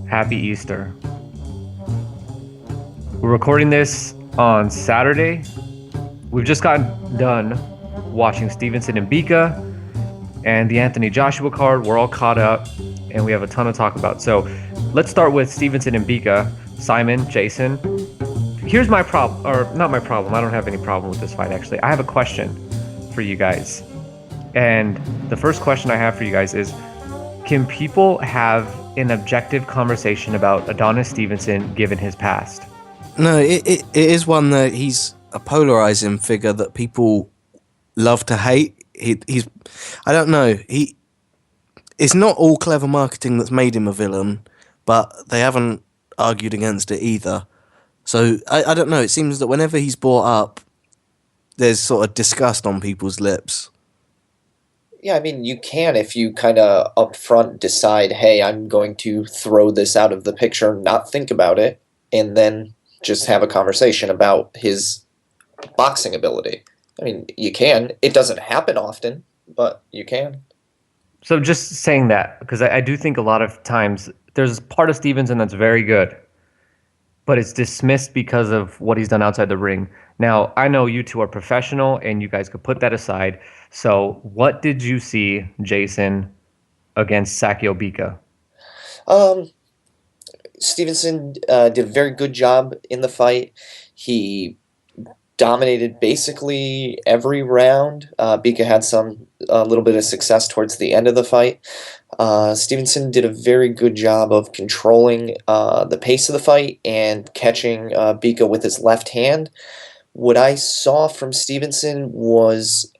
Happy Easter. We're recording this on Saturday. We've just gotten done watching Stevenson and Bika and the Anthony Joshua card. We're all caught up and we have a ton to talk about. So let's start with Stevenson and Bika. Simon, Jason. Here's my problem, or not my problem. I don't have any problem with this fight, actually. I have a question for you guys. And the first question I have for you guys is, can people have an objective conversation about Adonis Stevenson given his past? No, it is one that he's a polarizing figure that people love to hate. He's, I don't know, it's not all clever marketing that's made him a villain, but they haven't argued against it either. So I don't know, it seems that whenever he's brought up, there's sort of disgust on people's lips. Yeah, I mean, you can if you kind of upfront decide, hey, I'm going to throw this out of the picture, not think about it, and then just have a conversation about his boxing ability. I mean, you can. It doesn't happen often, but you can. So just saying that, because I do think a lot of times there's part of Stevenson that's very good, but it's dismissed because of what he's done outside the ring. Now, I know you two are professional and you guys could put that aside. So what did you see, Jason, against Sakio Bika? Stevenson did a very good job in the fight. He dominated basically every round. Bika had a little bit of success towards the end of the fight. Stevenson did a very good job of controlling the pace of the fight and catching Bika with his left hand. What I saw from Stevenson was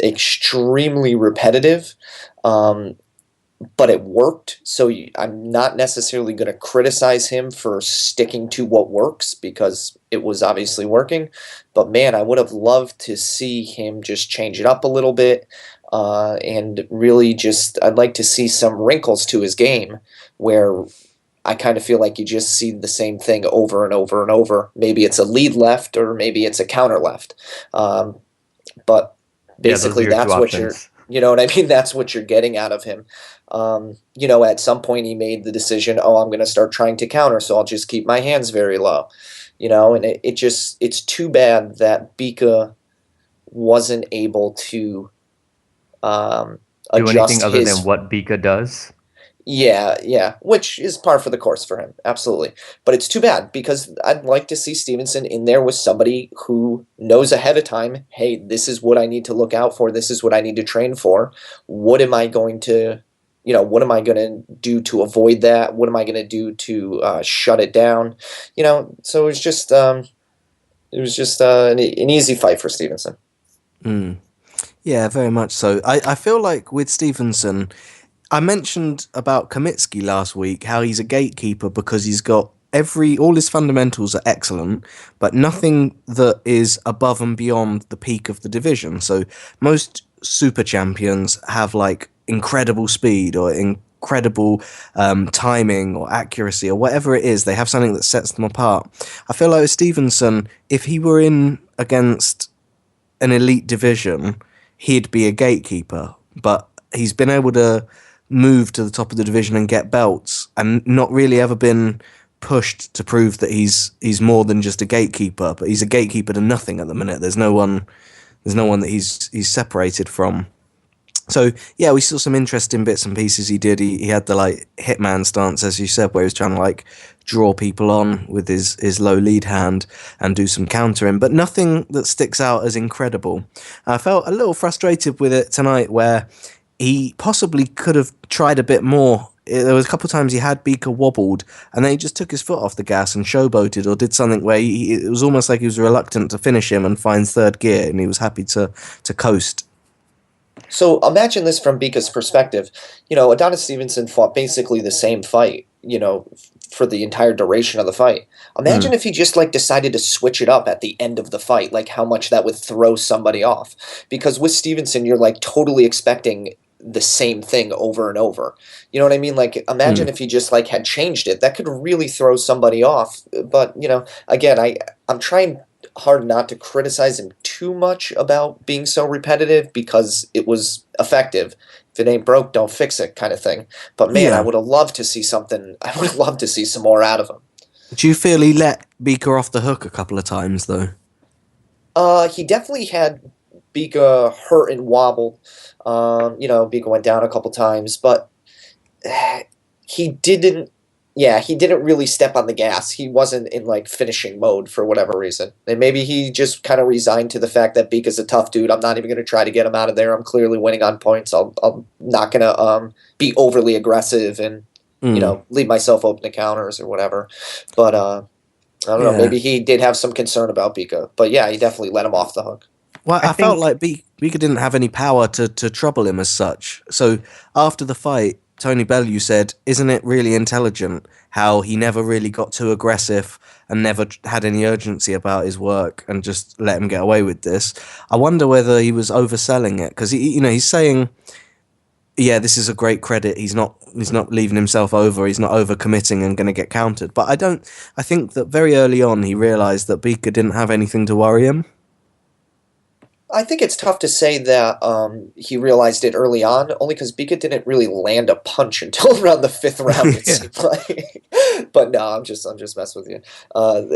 extremely repetitive, but it worked. So I'm not necessarily going to criticize him for sticking to what works because it was obviously working. But man, I would have loved to see him just change it up a little bit and really I'd like to see some wrinkles to his game where I kind of feel like you just see the same thing over and over and over. Maybe it's a lead left or maybe it's a counter left. But basically that's what you know what I mean? That's what you're getting out of him. At some point he made the decision, I'm going to start trying to counter, so I'll just keep my hands very low. And it's too bad that Bika wasn't able to do adjust anything other than what Bika does. Yeah, which is par for the course for him, absolutely. But it's too bad because I'd like to see Stevenson in there with somebody who knows ahead of time, hey, this is what I need to look out for, this is what I need to train for. What am I going to do to avoid that? What am I going to do to shut it down? So it was just an easy fight for Stevenson. Yeah, very much so. I feel like with Stevenson, I mentioned about Kamitsky last week, how he's a gatekeeper because he's got all his fundamentals are excellent, but nothing that is above and beyond the peak of the division. So most super champions have like incredible speed or incredible timing or accuracy or whatever it is. They have something that sets them apart. I feel like with Stevenson, if he were in against an elite division, he'd be a gatekeeper, but he's been able to move to the top of the division and get belts and not really ever been pushed to prove that he's more than just a gatekeeper, but he's a gatekeeper to nothing at the minute. There's no one that he's separated from. So yeah, we saw some interesting bits and pieces he did. He had the like hitman stance, as you said, where he was trying to like draw people on with his low lead hand and do some countering, but nothing that sticks out as incredible. I felt a little frustrated with it tonight where he possibly could have tried a bit more. There was a couple of times he had Bika wobbled and then he just took his foot off the gas and showboated or did something where it was almost like he was reluctant to finish him and find third gear, and he was happy to coast. So imagine this from Bika's perspective. Adonis Stevenson fought basically the same fight, for the entire duration of the fight. Imagine if he just decided to switch it up at the end of the fight, how much that would throw somebody off. Because with Stevenson, you're totally expecting the same thing over and over. You know what I mean? Imagine if he just had changed it. That could really throw somebody off. But, again, I'm trying hard not to criticize him too too much about being so repetitive because it was effective. If it ain't broke, don't fix it, kind of thing. But man, I would have loved to see something. I would have loved to see some more out of him. Do you feel he let Bika off the hook a couple of times though? He definitely had Bika hurt and wobble. Bika went down a couple times, but he didn't. Yeah, he didn't really step on the gas. He wasn't in like finishing mode for whatever reason, and maybe he just kind of resigned to the fact that Bika's a tough dude. I'm not even going to try to get him out of there. I'm clearly winning on points. I'm not going to be overly aggressive and leave myself open to counters or whatever. But I don't know. Maybe he did have some concern about Bika, but yeah, he definitely let him off the hook. Well, I felt like Bika didn't have any power to trouble him as such. So after the fight, Tony Bellew said, "Isn't it really intelligent how he never really got too aggressive and never had any urgency about his work and just let him get away with this?" I wonder whether he was overselling it because he's saying, "Yeah, this is a great credit. He's not leaving himself over. He's not overcommitting and going to get countered." But I think that very early on he realized that Bika didn't have anything to worry him. I think it's tough to say that he realized it early on, only because Bika didn't really land a punch until around the 5th round. It seemed like, but no, I'm just messing with you.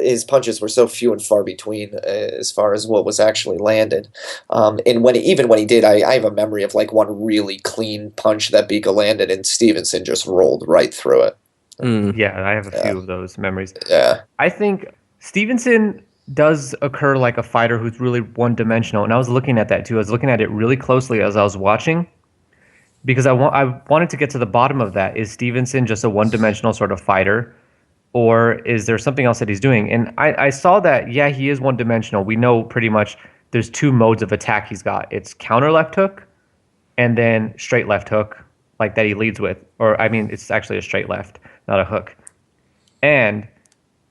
His punches were so few and far between as far as what was actually landed. And when he did, I have a memory of like one really clean punch that Bika landed, and Stevenson just rolled right through it. Yeah, I have a few of those memories. Yeah, I think Stevenson does occur like a fighter who's really one-dimensional, and I was looking at that too. I was looking at it really closely as I was watching because I wanted to get to the bottom of that. Is Stevenson just a one-dimensional sort of fighter, or is there something else that he's doing? And I saw that, yeah, he is one-dimensional. We know pretty much there's 2 modes of attack he's got. It's counter left hook and then straight left hook, like that he leads with. Or, I mean, it's actually a straight left, not a hook. And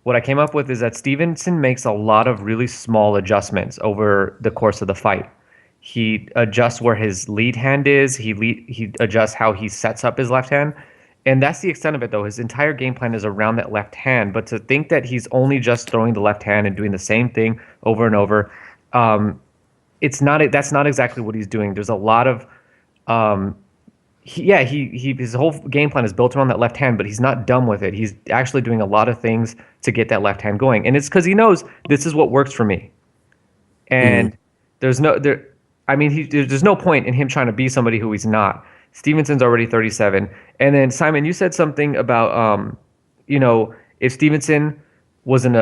what I came up with is that Stevenson makes a lot of really small adjustments over the course of the fight. He adjusts where his lead hand is. He adjusts how he sets up his left hand. And that's the extent of it, though. His entire game plan is around that left hand. But to think that he's only just throwing the left hand and doing the same thing over and over, that's not exactly what he's doing. There's a lot of his whole game plan is built around that left hand, but he's not dumb with it. He's actually doing a lot of things to get that left hand going, and it's because he knows this is what works for me. And there's no point in him trying to be somebody who he's not. Stevenson's already 37, and then Simon, you said something about if Stevenson was in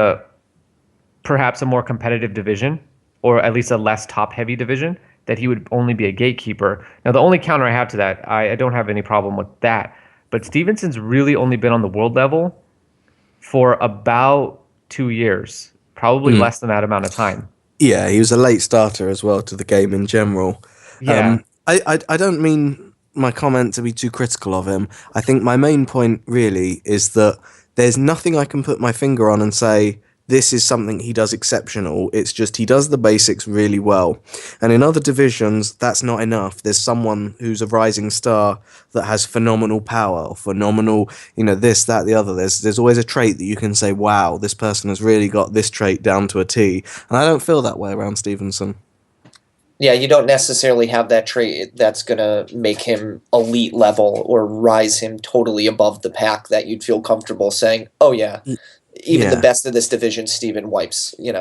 perhaps a more competitive division, or at least a less top-heavy division, that he would only be a gatekeeper. Now, the only counter I have to that, I don't have any problem with that, but Stevenson's really only been on the world level for about 2 years, probably less than that amount of time. Yeah, he was a late starter as well to the game in general. Yeah. I don't mean my comment to be too critical of him. I think my main point really is that there's nothing I can put my finger on and say, this is something he does exceptional. It's just he does the basics really well. And in other divisions, that's not enough. There's someone who's a rising star that has phenomenal power, or phenomenal, this, that, the other. There's always a trait that you can say, wow, this person has really got this trait down to a T. And I don't feel that way around Stevenson. Yeah, you don't necessarily have that trait that's going to make him elite level or rise him totally above the pack that you'd feel comfortable saying, oh yeah, even the best of this division, Steven wipes him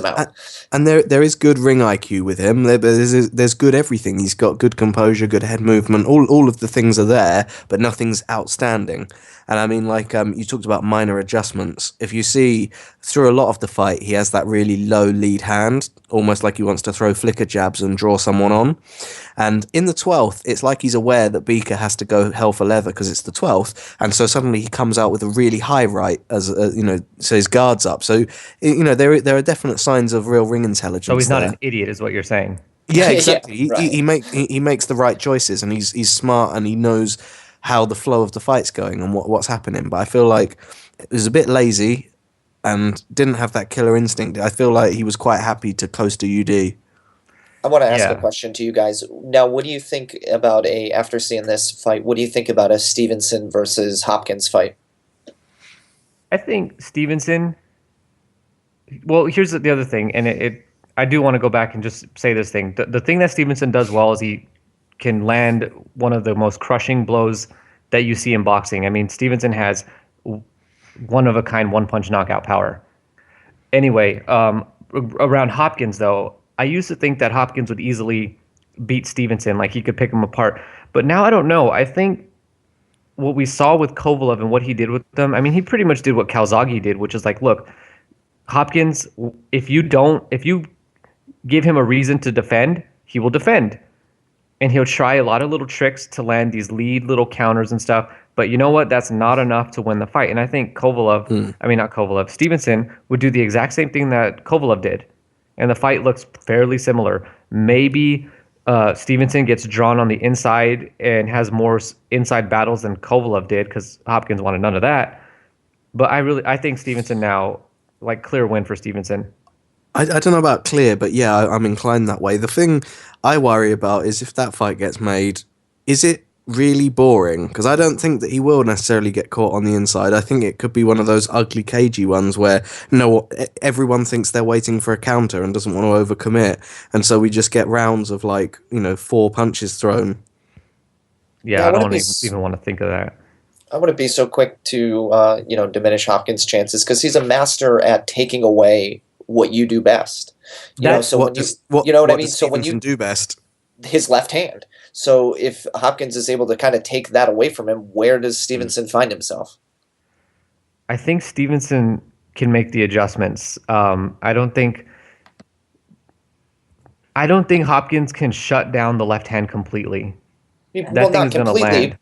out. And there is good ring IQ with him. There's good everything. He's got good composure, good head movement. All of the things are there, but nothing's outstanding. And I mean, like you talked about minor adjustments. If you see through a lot of the fight, he has that really low lead hand, almost like he wants to throw flicker jabs and draw someone on. And in the 12th, it's like he's aware that Bika has to go hell for leather because it's the 12th, and so suddenly he comes out with a really high right so his guard's up. So there are definite signs of real ring intelligence. So he's not an idiot, is what you're saying. Yeah, exactly. Yeah, right. He makes the right choices, and he's smart, and he knows how the flow of the fight's going and what's happening. But I feel like it was a bit lazy and didn't have that killer instinct. I feel like he was quite happy to coast to UD. I want to ask a question to you guys. Now, what do you think about after seeing this fight, what do you think about a Stevenson versus Hopkins fight? I think Stevenson, well, here's the other thing, and I do want to go back and just say this thing. The thing that Stevenson does well is he can land one of the most crushing blows that you see in boxing. I mean, Stevenson has one of a kind one punch knockout power. Anyway, around Hopkins though, I used to think that Hopkins would easily beat Stevenson, like he could pick him apart. But now I don't know. I think what we saw with Kovalev and what he did with them, I mean, he pretty much did what Calzaghe did, which is like, look, Hopkins, if you give him a reason to defend, he will defend. And he'll try a lot of little tricks to land these lead little counters and stuff. But you know what? That's not enough to win the fight. And I think Stevenson would do the exact same thing that Kovalev did. And the fight looks fairly similar. Maybe Stevenson gets drawn on the inside and has more inside battles than Kovalev did because Hopkins wanted none of that. But I think Stevenson now, like, clear win for Stevenson. I don't know about clear, but yeah, I'm inclined that way. The thing I worry about is if that fight gets made, is it really boring? Because I don't think that he will necessarily get caught on the inside. I think it could be one of those ugly, cagey ones where everyone thinks they're waiting for a counter and doesn't want to overcommit, and so we just get rounds of 4 punches thrown. Yeah, I don't even want to think of that. I wouldn't be so quick to diminish Hopkins' chances because he's a master at taking away what you do best. You know what I mean? So when you do best, his left hand. So if Hopkins is able to kind of take that away from him, where does Stevenson find himself? I think Stevenson can make the adjustments. I don't think Hopkins can shut down the left hand completely. Well, not completely.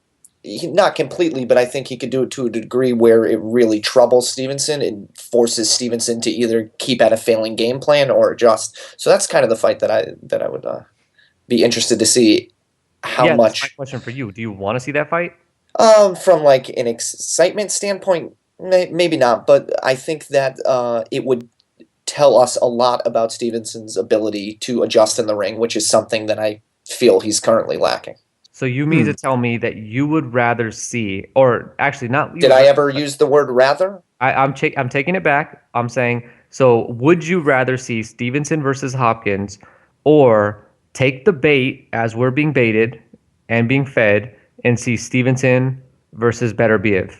Not completely, but I think he could do it to a degree where it really troubles Stevenson and forces Stevenson to either keep at a failing game plan or adjust. So that's kind of the fight that I would be interested to see. How much? That's my question for you. Do you want to see that fight? From like an excitement standpoint, maybe not, but I think that it would tell us a lot about Stevenson's ability to adjust in the ring, which is something that I feel he's currently lacking. So you mean to tell me that you would rather see, or actually not? Did I ever use the word rather? I'm taking it back. I'm saying, so would you rather see Stevenson versus Hopkins, or take the bait as we're being baited and being fed, and see Stevenson versus Beterbiev?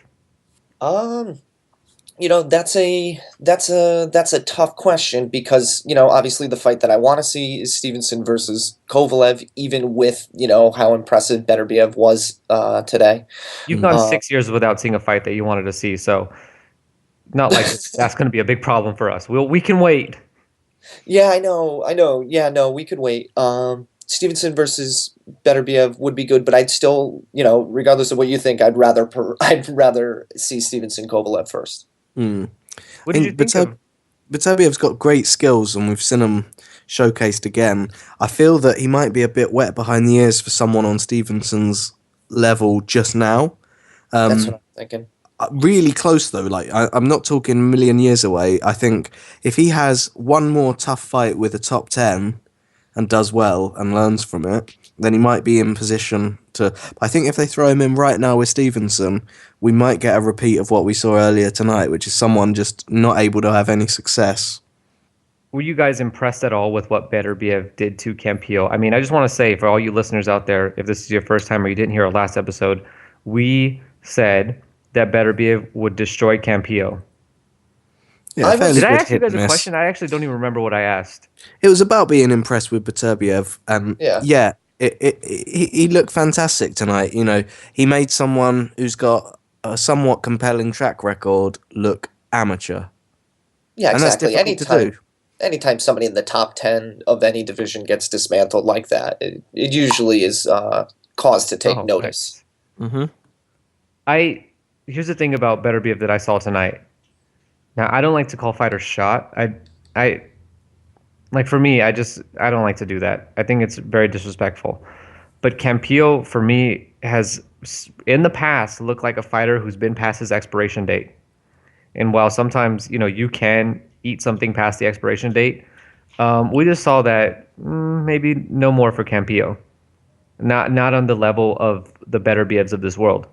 That's a tough question because, obviously the fight that I want to see is Stevenson versus Kovalev, even with, how impressive Beterbiev was today. You've gone 6 years without seeing a fight that you wanted to see, so not like that's going to be a big problem for us. We can wait. Yeah, I know. Yeah, no, we could wait. Stevenson versus Beterbiev would be good, but I'd still, regardless of what you think, I'd rather see Stevenson Kovalev first. What did you think of? Beterbiev's got great skills, and we've seen him showcased again. I feel that he might be a bit wet behind the ears for someone on Stevenson's level just now. That's what I'm thinking. Really close though. I'm not talking a million years away. I think if he has one more tough fight with a top 10 and does well and learns from it, then he might be in position to... I think if they throw him in right now with Stevenson, we might get a repeat of what we saw earlier tonight, which is someone just not able to have any success. Were you guys impressed at all with what Beterbiev did to Campillo? I mean, I just want to say, for all you listeners out there, if this is your first time or you didn't hear our last episode, we said that Beterbiev would destroy Campillo. Yeah, did I ask you guys a question? I actually don't even remember what I asked. It was about being impressed with Beterbiev, and he looked fantastic tonight. He made someone who's got a somewhat compelling track record look amateur. Yeah, exactly. And that's difficult to do. Anytime somebody in the top 10 of any division gets dismantled like that, it usually is cause to take notice. Mm-hmm. Here's the thing about Beterbiev that I saw tonight. Now, I don't like to call fighters shot. For me, I don't like to do that. I think it's very disrespectful. But Campillo, for me, has in the past looked like a fighter who's been past his expiration date. And while sometimes, you can eat something past the expiration date, we just saw that maybe no more for Campillo. Not on the level of the Beterbievs of this world.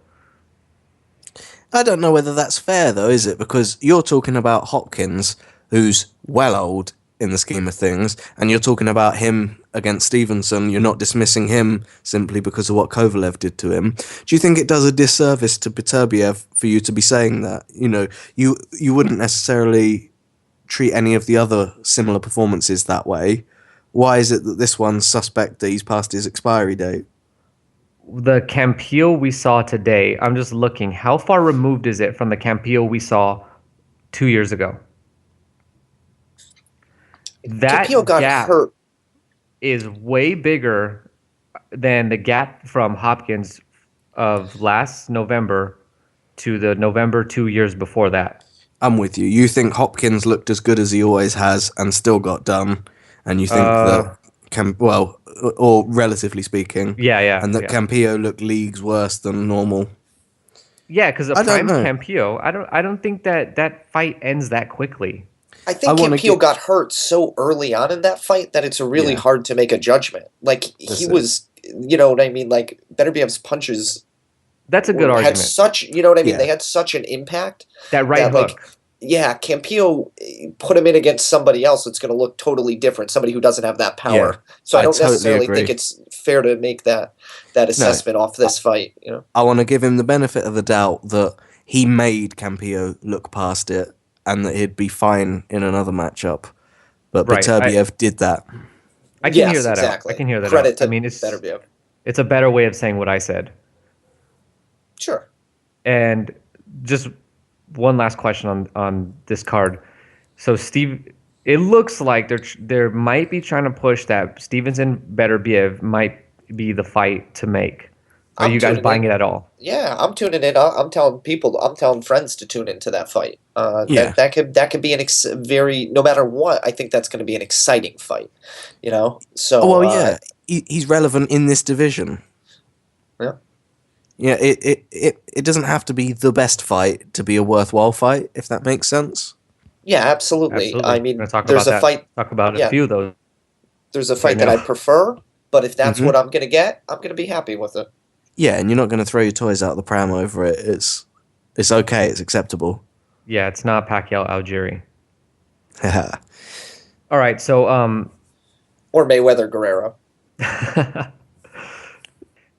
I don't know whether that's fair, though, is it? Because you're talking about Hopkins, who's well old, in the scheme of things, and you're talking about him against Stevenson. You're not dismissing him simply because of what Kovalev did to him. Do you think it does a disservice to Beterbiev for you to be saying that? You know, you wouldn't necessarily treat any of the other similar performances that way. Why is it that this one's suspect that he's past his expiry date? The Campillo we saw today, I'm just looking, how far removed is it from the Campillo we saw 2 years ago? That Campillo got gap hurt. is way bigger than the gap from Hopkins of last November to the November 2 years before that. I'm with you. You think Hopkins looked as good as he always has and still got done, and you think that or relatively speaking, and that Campillo looked leagues worse than normal. Yeah, because prime Campillo, I don't think that fight ends that quickly. I think Campillo got hurt so early on in that fight that it's really hard to make a judgment. Like, he was, you know what I mean? Like, Beterbiev's punches. That's a good argument. Had such, you know what I mean? They had such an impact. That right hook. Like, yeah, Campillo, put him in against somebody else, it's going to look totally different. Somebody who doesn't have that power. Yeah, so I don't totally necessarily think it's fair to make that assessment off this fight. You know, I want to give him the benefit of the doubt that he made Campillo look past it and that he'd be fine in another matchup. But Beterbiev did that. I can hear that out. I can hear that Credit out. I mean, Beterbiev. It's a better way of saying what I said. Sure. And just one last question on this card. So Steve, it looks like they're might be trying to push that Stevenson Beterbiev might be the fight to make. Are you guys buying it at all? Yeah, I'm tuning in. I'm telling friends to tune into that fight. That could be very, no matter what, I think that's going to be an exciting fight. You know, so he's relevant in this division. Yeah. Yeah, it doesn't have to be the best fight to be a worthwhile fight, if that makes sense. Yeah, absolutely. I mean, there's a fight. Talk about a few of those. There's a fight that I prefer, but if that's what I'm going to get, I'm going to be happy with it. Yeah, and you're not going to throw your toys out the pram over it. It's okay. It's acceptable. Yeah, it's not Pacquiao Algieri. All right, so or Mayweather Guerrero.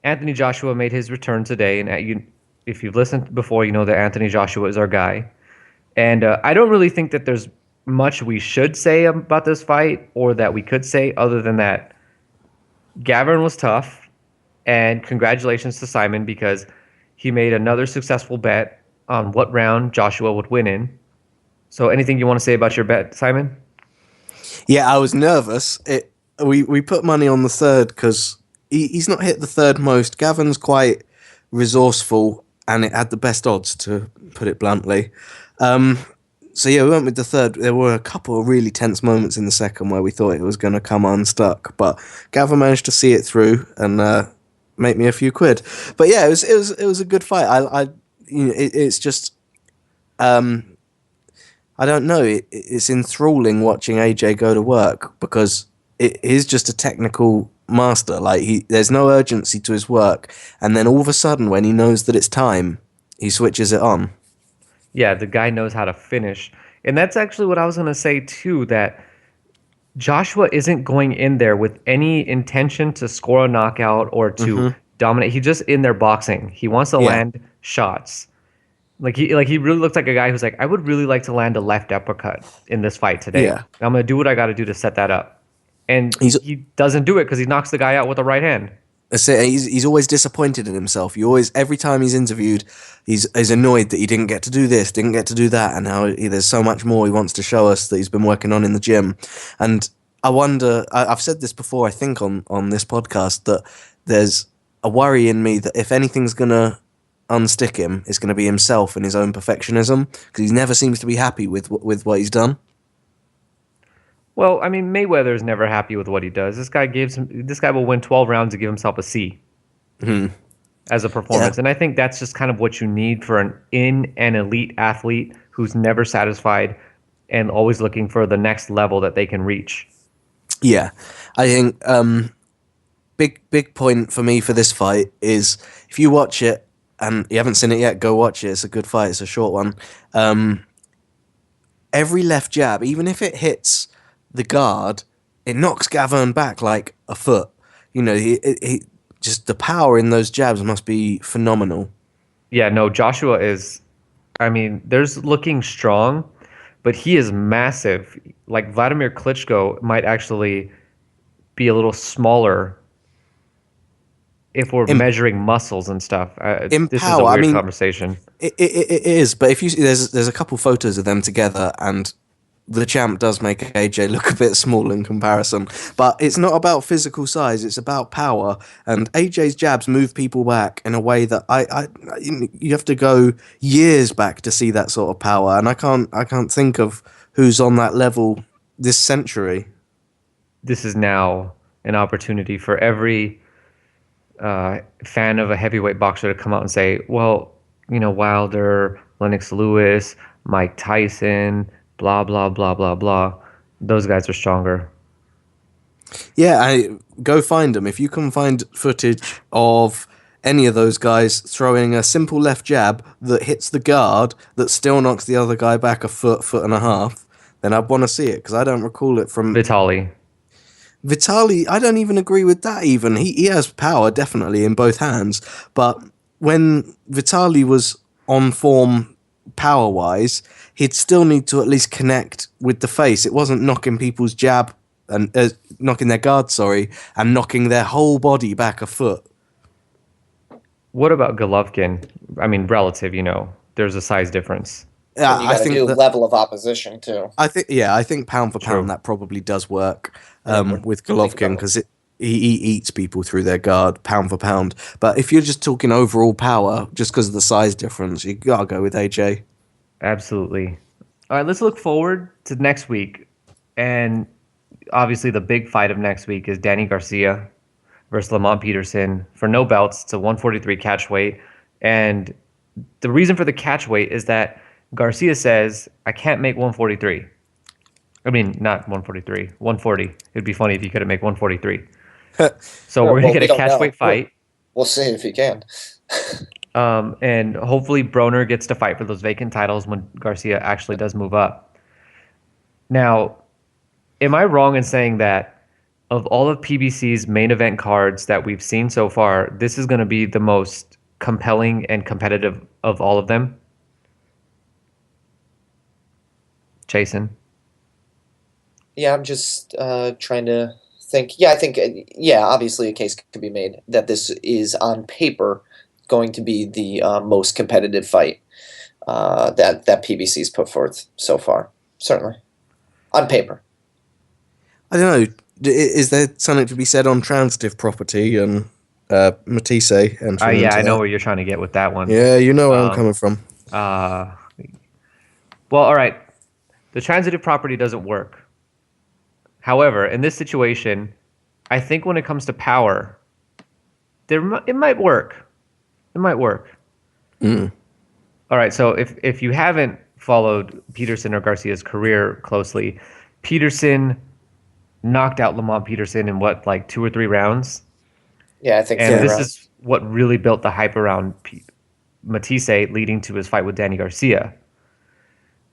Anthony Joshua made his return today, and if you've listened before, you know that Anthony Joshua is our guy. And I don't really think that there's much we should say about this fight, or that we could say, other than that Gavin was tough, and congratulations to Simon because he made another successful bet on what round Joshua would win in. So anything you want to say about your bet, Simon? Yeah, I was nervous. We put money on the third because he's not hit the third most. Gavin's quite resourceful, and it had the best odds, to put it bluntly. So yeah, we went with the third. There were a couple of really tense moments in the second where we thought it was going to come unstuck, but Gavin managed to see it through and make me a few quid. But yeah, it was a good fight. It's just I don't know. It's enthralling watching AJ go to work because it is just a technical master. Like there's no urgency to his work, and then all of a sudden, when he knows that it's time, he switches it on. Yeah, the guy knows how to finish. And that's actually what I was going to say, too, that Joshua isn't going in there with any intention to score a knockout or to dominate. He's just in there boxing. He wants to land shots. Like he really looks like a guy who's like, I would really like to land a left uppercut in this fight today. Yeah. I'm going to do what I got to do to set that up. And he doesn't do it because he knocks the guy out with the right hand. He's always disappointed in himself. Every time he's interviewed, he's annoyed that he didn't get to do this, didn't get to do that, and how there's so much more he wants to show us that he's been working on in the gym. And I wonder, I've said this before, I think on this podcast, that there's a worry in me that if anything's gonna unstick him, it's gonna be himself and his own perfectionism, because he never seems to be happy with what he's done. Well, I mean, Mayweather's never happy with what he does. This guy will win 12 rounds to give himself a C as a performance. And I think that's just kind of what you need for an elite athlete who's never satisfied and always looking for the next level that they can reach. Yeah, I think big point for me for this fight is if you watch it and you haven't seen it yet, go watch it. It's a good fight. It's a short one. Every left jab, even if it hits the guard, it knocks Gavin back like a foot. You know, he just the power in those jabs must be phenomenal. Yeah, no, Joshua is, I mean, there's looking strong, but he is massive. Like Vladimir Klitschko might actually be a little smaller if we're In measuring muscles and stuff. in This is a power, I weird mean, conversation. it is. But if you see, there's a couple photos of them together, and the champ does make AJ look a bit small in comparison. But it's not about physical size; it's about power. And AJ's jabs move people back in a way that you have to go years back to see that sort of power. And I can't think of who's on that level this century. This is now an opportunity for every fan of a heavyweight boxer to come out and say, well, you know, Wilder, Lennox Lewis, Mike Tyson, blah, blah, blah, blah, blah. Those guys are stronger. Yeah, go find them. If you can find footage of any of those guys throwing a simple left jab that hits the guard that still knocks the other guy back a foot and a half, then I'd want to see it because I don't recall it from Vitali. Vitali. I don't even agree with that. Even he has power definitely in both hands, but when Vitali was on form power wise, he'd still need to at least connect with the face. It wasn't knocking people's jab and knocking their guard, and knocking their whole body back a foot. What about Golovkin? I mean, relative, you know, there's a size difference. Yeah, And you got to do level of opposition too. I think pound for pound True. that probably does work Yeah, with Golovkin because he eats people through their guard pound for pound. But if you're just talking overall power, just because of the size difference, you gotta go with AJ. Absolutely. All right, let's look forward to next week. And obviously, the big fight of next week is Danny Garcia versus Lamont Peterson for no belts. It's a 143 catch weight. And the reason for the catch weight is that Garcia says, I can't make 143. I mean, not 143, 140. It'd be funny if you couldn't make 143. So we're going to get a catch weight fight. We'll see if he can. And hopefully Broner gets to fight for those vacant titles when Garcia actually does move up. Now, am I wrong in saying that of all of PBC's main event cards that we've seen so far, this is going to be the most compelling and competitive of all of them? Jason? Yeah, I'm just trying to think. Yeah, I think, obviously a case could be made that this is on paper going to be the most competitive fight that PBC's put forth so far. Certainly. On paper. I don't know. Is there something to be said on transitive property and Matisse entering Yeah, into I know that? where you're trying to get with that one. Yeah, you know where I'm coming from. Well, all right. The transitive property doesn't work. However, in this situation, I think when it comes to power, it might work. It might work. Mm. All right, so if you haven't followed Peterson or Garcia's career closely, Peterson knocked out Lamont Peterson in what, like 2 or 3 rounds? Yeah, I think And so. this is what really built the hype around Matisse, leading to his fight with Danny Garcia.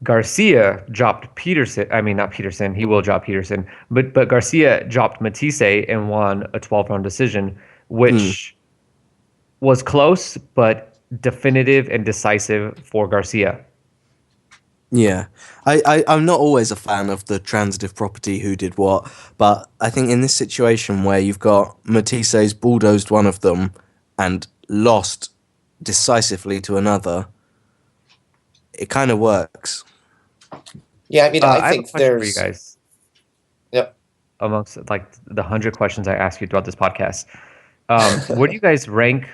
Garcia dropped Peterson. I mean, not Peterson. He will drop Peterson. But Garcia dropped Matisse and won a 12-round decision, which was close, but definitive and decisive for Garcia. Yeah, I'm not always a fan of the transitive property who did what, but I think in this situation where you've got Matisse's bulldozed one of them and lost decisively to another, it kind of works. Yeah, I mean, I think have a question there's... for you guys. Yep. Amongst like the 100 questions I ask you throughout this podcast, where do you guys rank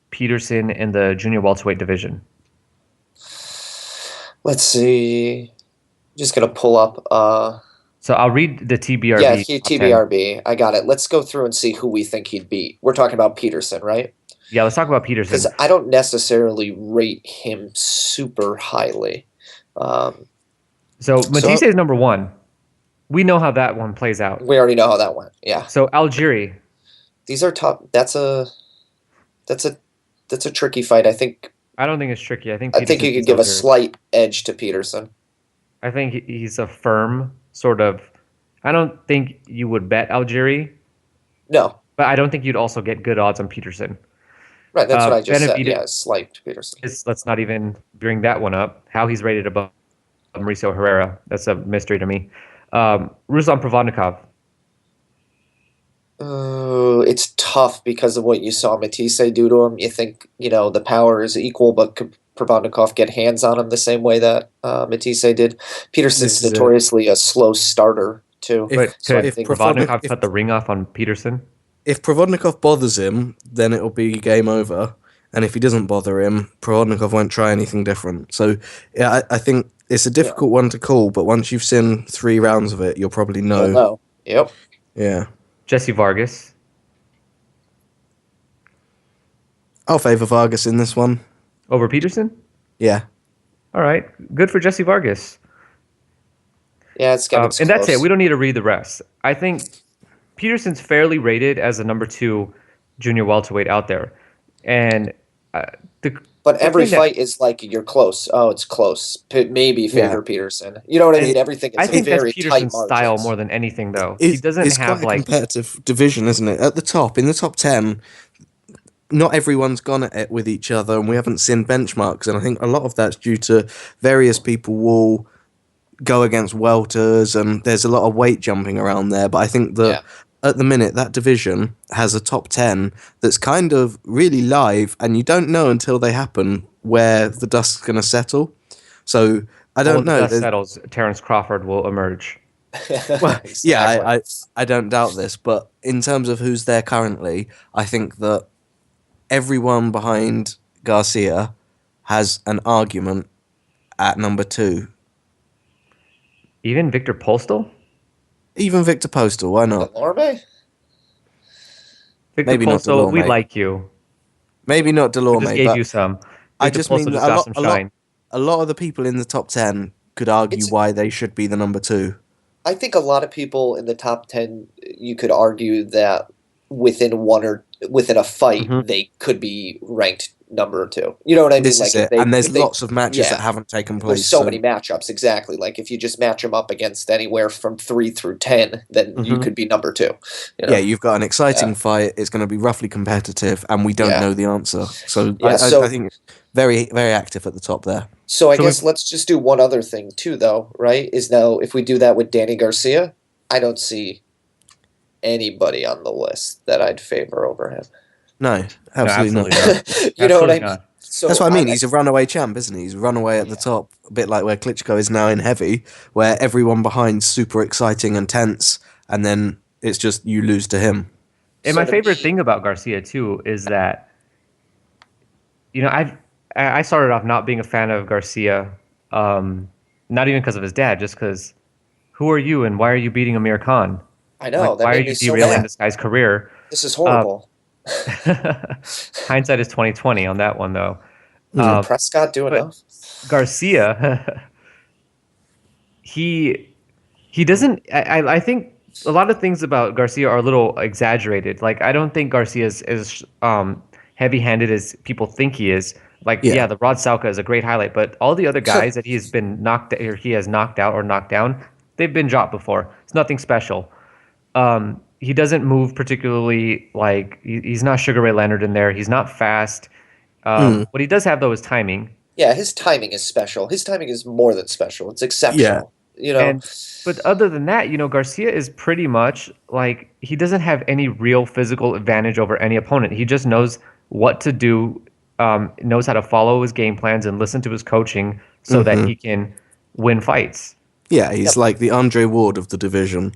Peterson in the junior welterweight division? Let's see. Just going to pull up... So I'll read the TBRB. Yeah, top 10. TBRB. I got it. Let's go through and see who we think he'd beat. We're talking about Peterson, right? Yeah, let's talk about Peterson. Because I don't necessarily rate him super highly. So Matisse is number 1. We know how that one plays out. We already know how that went. Yeah. So Algieri. These are tough. That's a tricky fight. I don't think it's tricky. I think you could give a slight edge to Peterson. I think he's a firm sort of I don't think you would bet Algieri, No. but I don't think you'd also get good odds on Peterson. Right, that's what I just said. Benavidez Yeah, slight Peterson. let's not even bring that one up. How he's rated above Mauricio Herrera, that's a mystery to me. Ruslan Provodnikov. It's tough because of what you saw Matisse do to him. You think, the power is equal, but could Provodnikov get hands on him the same way that Matisse did? Peterson's This is notoriously a slow starter, too. But So I could think Provodnikov cut the ring off on Peterson? If Provodnikov bothers him, then it'll be game over. And if he doesn't bother him, Provodnikov won't try anything different. So, yeah, I think it's a difficult one to call, but once you've seen 3 rounds of it, you'll probably know. you'll know. Yep. Yeah. Jesse Vargas. I'll favour Vargas in this one. Over Peterson? Yeah. All right. Good for Jesse Vargas. Yeah, it's getting And that's it. We don't need to read the rest. I think Peterson's fairly rated as the number 2 junior welterweight out there. And But every thing that- fight is like you're close. Oh, it's close. Maybe favor Peterson. You know what I mean? Everything is I think a very that's Peterson's tight style margins. more than anything, though. He doesn't it's have quite a competitive division, isn't it? At the top, in the top 10, not everyone's gone at it with each other, and we haven't seen benchmarks. And I think a lot of that's due to various people will go against welters, and there's a lot of weight jumping around there. But I think that at the minute, that division has a top 10 that's kind of really live, and you don't know until they happen where the dust's going to settle. So I don't know. When the dust settles, Terrence Crawford will emerge. Well, Exactly. yeah, I don't doubt this, but in terms of who's there currently, I think that everyone behind Garcia has an argument at number 2. Even Victor Postal? Even Victor Postal, why not? Delorme? Victor Maybe not Postal, we Delorme. like you. Maybe not We Delorme, just gave but you some. I Victor just Postal mean just got some shine. a lot of the people in the top 10 could argue why they should be the number 2. I think a lot of people in the top 10, you could argue that within a fight, they could be ranked number 2. You know what I mean? This is it. And there's lots of matches yeah. that haven't taken place. There's so many matchups, exactly. Like if you just match them up against anywhere from 3 through 10, then you could be number 2. You know? Yeah, you've got an exciting fight. It's going to be roughly competitive, and we don't know the answer. So, I think it's very, very active at the top there. So I guess let's just do one other thing too, though, right? Is now if we do that with Danny Garcia, I don't see anybody on the list that I'd favor over him. No, absolutely not. You know what I mean? So that's what I mean. He's a runaway champ, isn't he? He's a runaway at the top, a bit like where Klitschko is now in heavy, where everyone behind's super exciting and tense, and then it's just you lose to him. And my favorite thing about Garcia too is that, I started off not being a fan of Garcia, not even because of his dad, just because who are you and why are you beating Amir Khan? I know. Why are you derailing this guy's career? This is horrible. Hindsight is 20/20 on that one, though. Prescott do enough. Garcia, he doesn't. I think a lot of things about Garcia are a little exaggerated. Like I don't think Garcia is as heavy-handed as people think he is. Like the Rod Salka is a great highlight, but all the other guys that he has knocked out or knocked down, they've been dropped before. It's nothing special. He doesn't move particularly like he's not Sugar Ray Leonard in there. He's not fast. What he does have though is timing. Yeah, his timing is special. His timing is more than special. It's exceptional. Yeah. But other than that, Garcia is pretty much like he doesn't have any real physical advantage over any opponent. He just knows what to do, knows how to follow his game plans and listen to his coaching so that he can win fights. Yeah, he's like the Andre Ward of the division.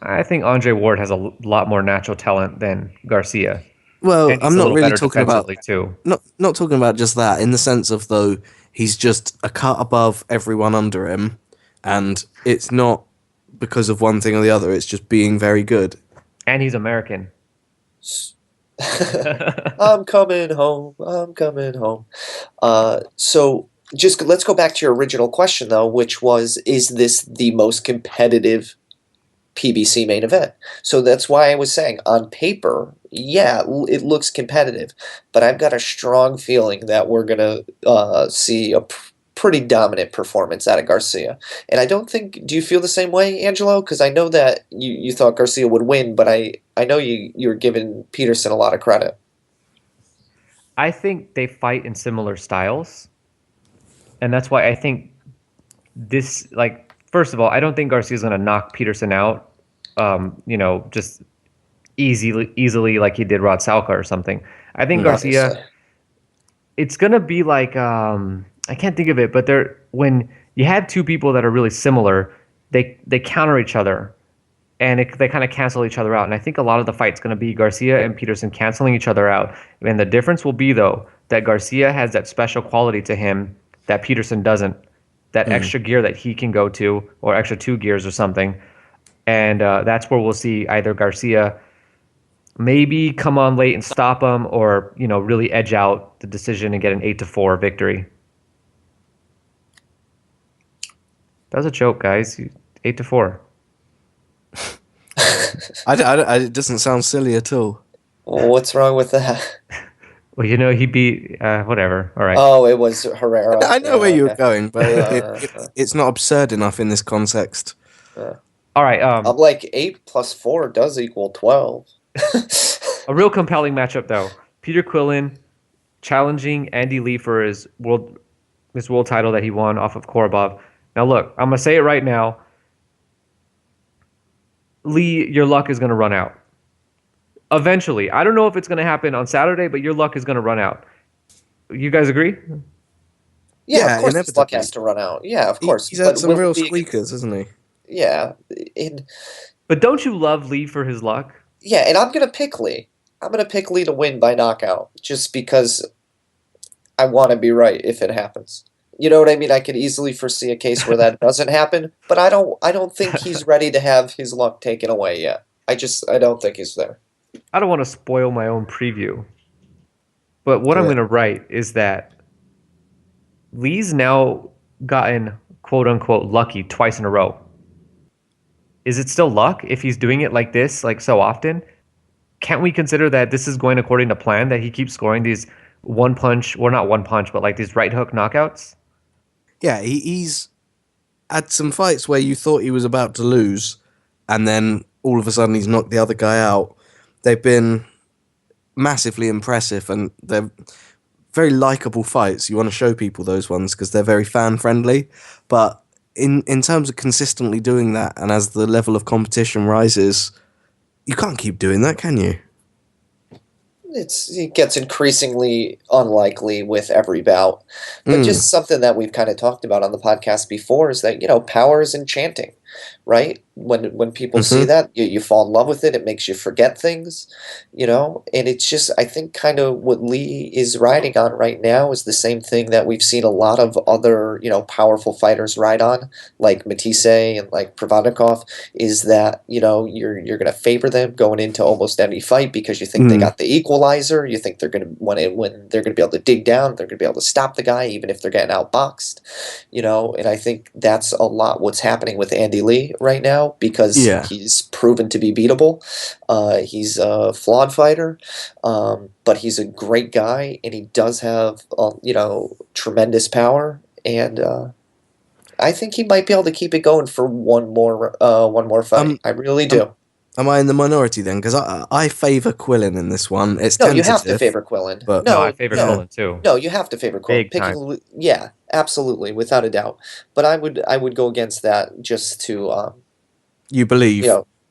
I think Andre Ward has a lot more natural talent than Garcia. Well, I'm not really talking about too. Not talking about just that in the sense of though he's just a cut above everyone under him, and it's not because of one thing or the other. It's just being very good. And he's American. I'm coming home. I'm coming home. So just let's go back to your original question though, which was, is this the most competitive PBC main event? So that's why I was saying on paper, yeah, it looks competitive, but I've got a strong feeling that we're going to see a pretty dominant performance out of Garcia. And I don't think, do you feel the same way, Angelo? Because I know that you thought Garcia would win, but I know you're giving Peterson a lot of credit. I think they fight in similar styles, and that's why I think this, like, first of all, I don't think Garcia's going to knock Peterson out, just easily like he did Rod Salka or something. I think Obviously. Garcia, it's going to be like, I can't think of it, but when you have two people that are really similar, they counter each other, and they kind of cancel each other out. And I think a lot of the fight's going to be Garcia and Peterson canceling each other out. And the difference will be, though, that Garcia has that special quality to him that Peterson doesn't. That extra gear that he can go to, or extra 2 gears or something. And that's where we'll see either Garcia maybe come on late and stop him, or really edge out the decision and get an 8-4 victory. That was a joke, guys. 8-4. It doesn't sound silly at all. Well, what's wrong with that? Well, he beat whatever. All right. Oh, it was Herrera. I know where you were okay. going, but it's not absurd enough in this context. All right. I'm like 8 + 4 does equal 12. A real compelling matchup, though. Peter Quillin challenging Andy Lee for his world title that he won off of Korobov. Now, look, I'm gonna say it right now. Lee, your luck is gonna run out. Eventually. I don't know if it's gonna happen on Saturday, but your luck is gonna run out. You guys agree? Yeah, of course his luck has to run out. Yeah, of course. He's had some real squeakers, hasn't he? Yeah. But don't you love Lee for his luck? Yeah, and I'm going to pick Lee. I'm going to pick Lee to win by knockout just because I want to be right if it happens. You know what I mean? I could easily foresee a case where that doesn't happen, but I don't think he's ready to have his luck taken away yet. I don't think he's there. I don't want to spoil my own preview. But what I'm going to write is that Lee's now gotten quote-unquote lucky twice in a row. Is it still luck if he's doing it like this, like so often? Can't we consider that this is going according to plan, that he keeps scoring these one punch, or not one punch, but like these right hook knockouts? Yeah, he's had some fights where you thought he was about to lose, and then all of a sudden he's knocked the other guy out. They've been massively impressive, and they're very likable fights. You want to show people those ones because they're very fan-friendly, but in terms of consistently doing that, and as the level of competition rises, you can't keep doing that, can you? It gets increasingly unlikely with every bout. But just something that we've kind of talked about on the podcast before is that, power is enchanting, right? When people see that, you fall in love with it. It makes you forget things, and it's just, I think kind of what Lee is riding on right now is the same thing that we've seen a lot of other, powerful fighters ride on, like Matisse and like Provodnikov, is that, you're going to favor them going into almost any fight because you think they got the equalizer. You think they're going to, when they're going to be able to dig down, they're going to be able to stop the guy, even if they're getting outboxed, and I think that's a lot what's happening with Andy Lee right now, because he's proven to be beatable. He's a flawed fighter, but he's a great guy, and he does have tremendous power, and I think he might be able to keep it going for one more fight. I really do. Am I in the minority then? Because I favour Quillin in this one. It's no, you have to favor Quillin. But no, I favor Quillin too. No, you have to favor Quillin. Big time. Yeah, absolutely, without a doubt. But I would go against that just to. You believe?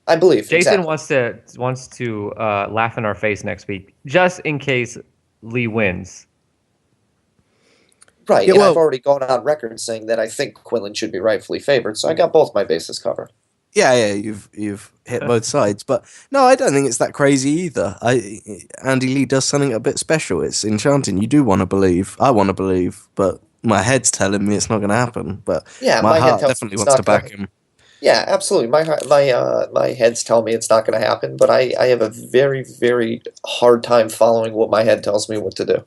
I believe. Jason exactly. wants to laugh in our face next week, just in case Lee wins. Right, and I've already gone on record saying that I think Quillin should be rightfully favored, so I got both my bases covered. Yeah, you've hit both sides, but no, I don't think it's that crazy either. Andy Lee does something a bit special. It's enchanting. You do want to believe. I want to believe, but my head's telling me it's not going to happen. But yeah, my heart definitely wants to back him. Yeah, absolutely. My head's telling me it's not going to happen, but I have a very, very hard time following what my head tells me what to do.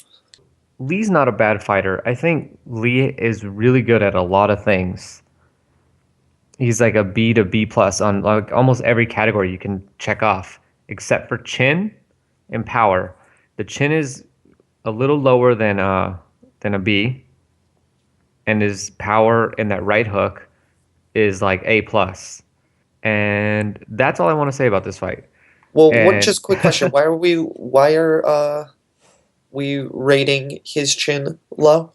Lee's not a bad fighter. I think Lee is really good at a lot of things. He's like a B to B plus on like almost every category you can check off, except for chin and power. The chin is a little lower than a B, and his power in that right hook is like A plus. And that's all I want to say about this fight. Well, what? And Just quick question: Why are we rating his chin low?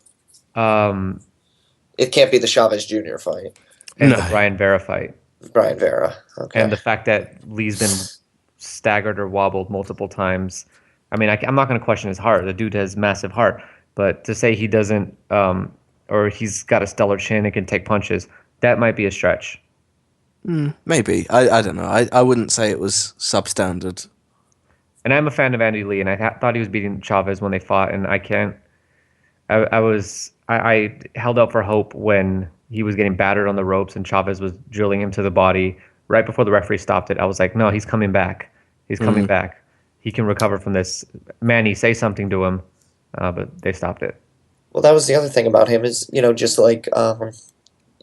um, It can't be the Chavez Jr. fight. and No. the Brian Vera fight, Brian Vera. and Okay. the fact that Lee's been staggered or wobbled multiple times. I mean, I'm not going to question his heart. The dude has massive heart, but to say he doesn't, or he's got a stellar chin and can take punches, that might be a stretch. Maybe. I don't know. I wouldn't say it was substandard. And I'm a fan of Andy Lee, and I thought he was beating Chavez when they fought, and I can't. I held out for hope when he was getting battered on the ropes and Chavez was drilling him to the body right before the referee stopped it. I was like, no, he's coming back. He's coming back. He can recover from this. Manny, say something to him, but they stopped it. Well, that was the other thing about him is, just like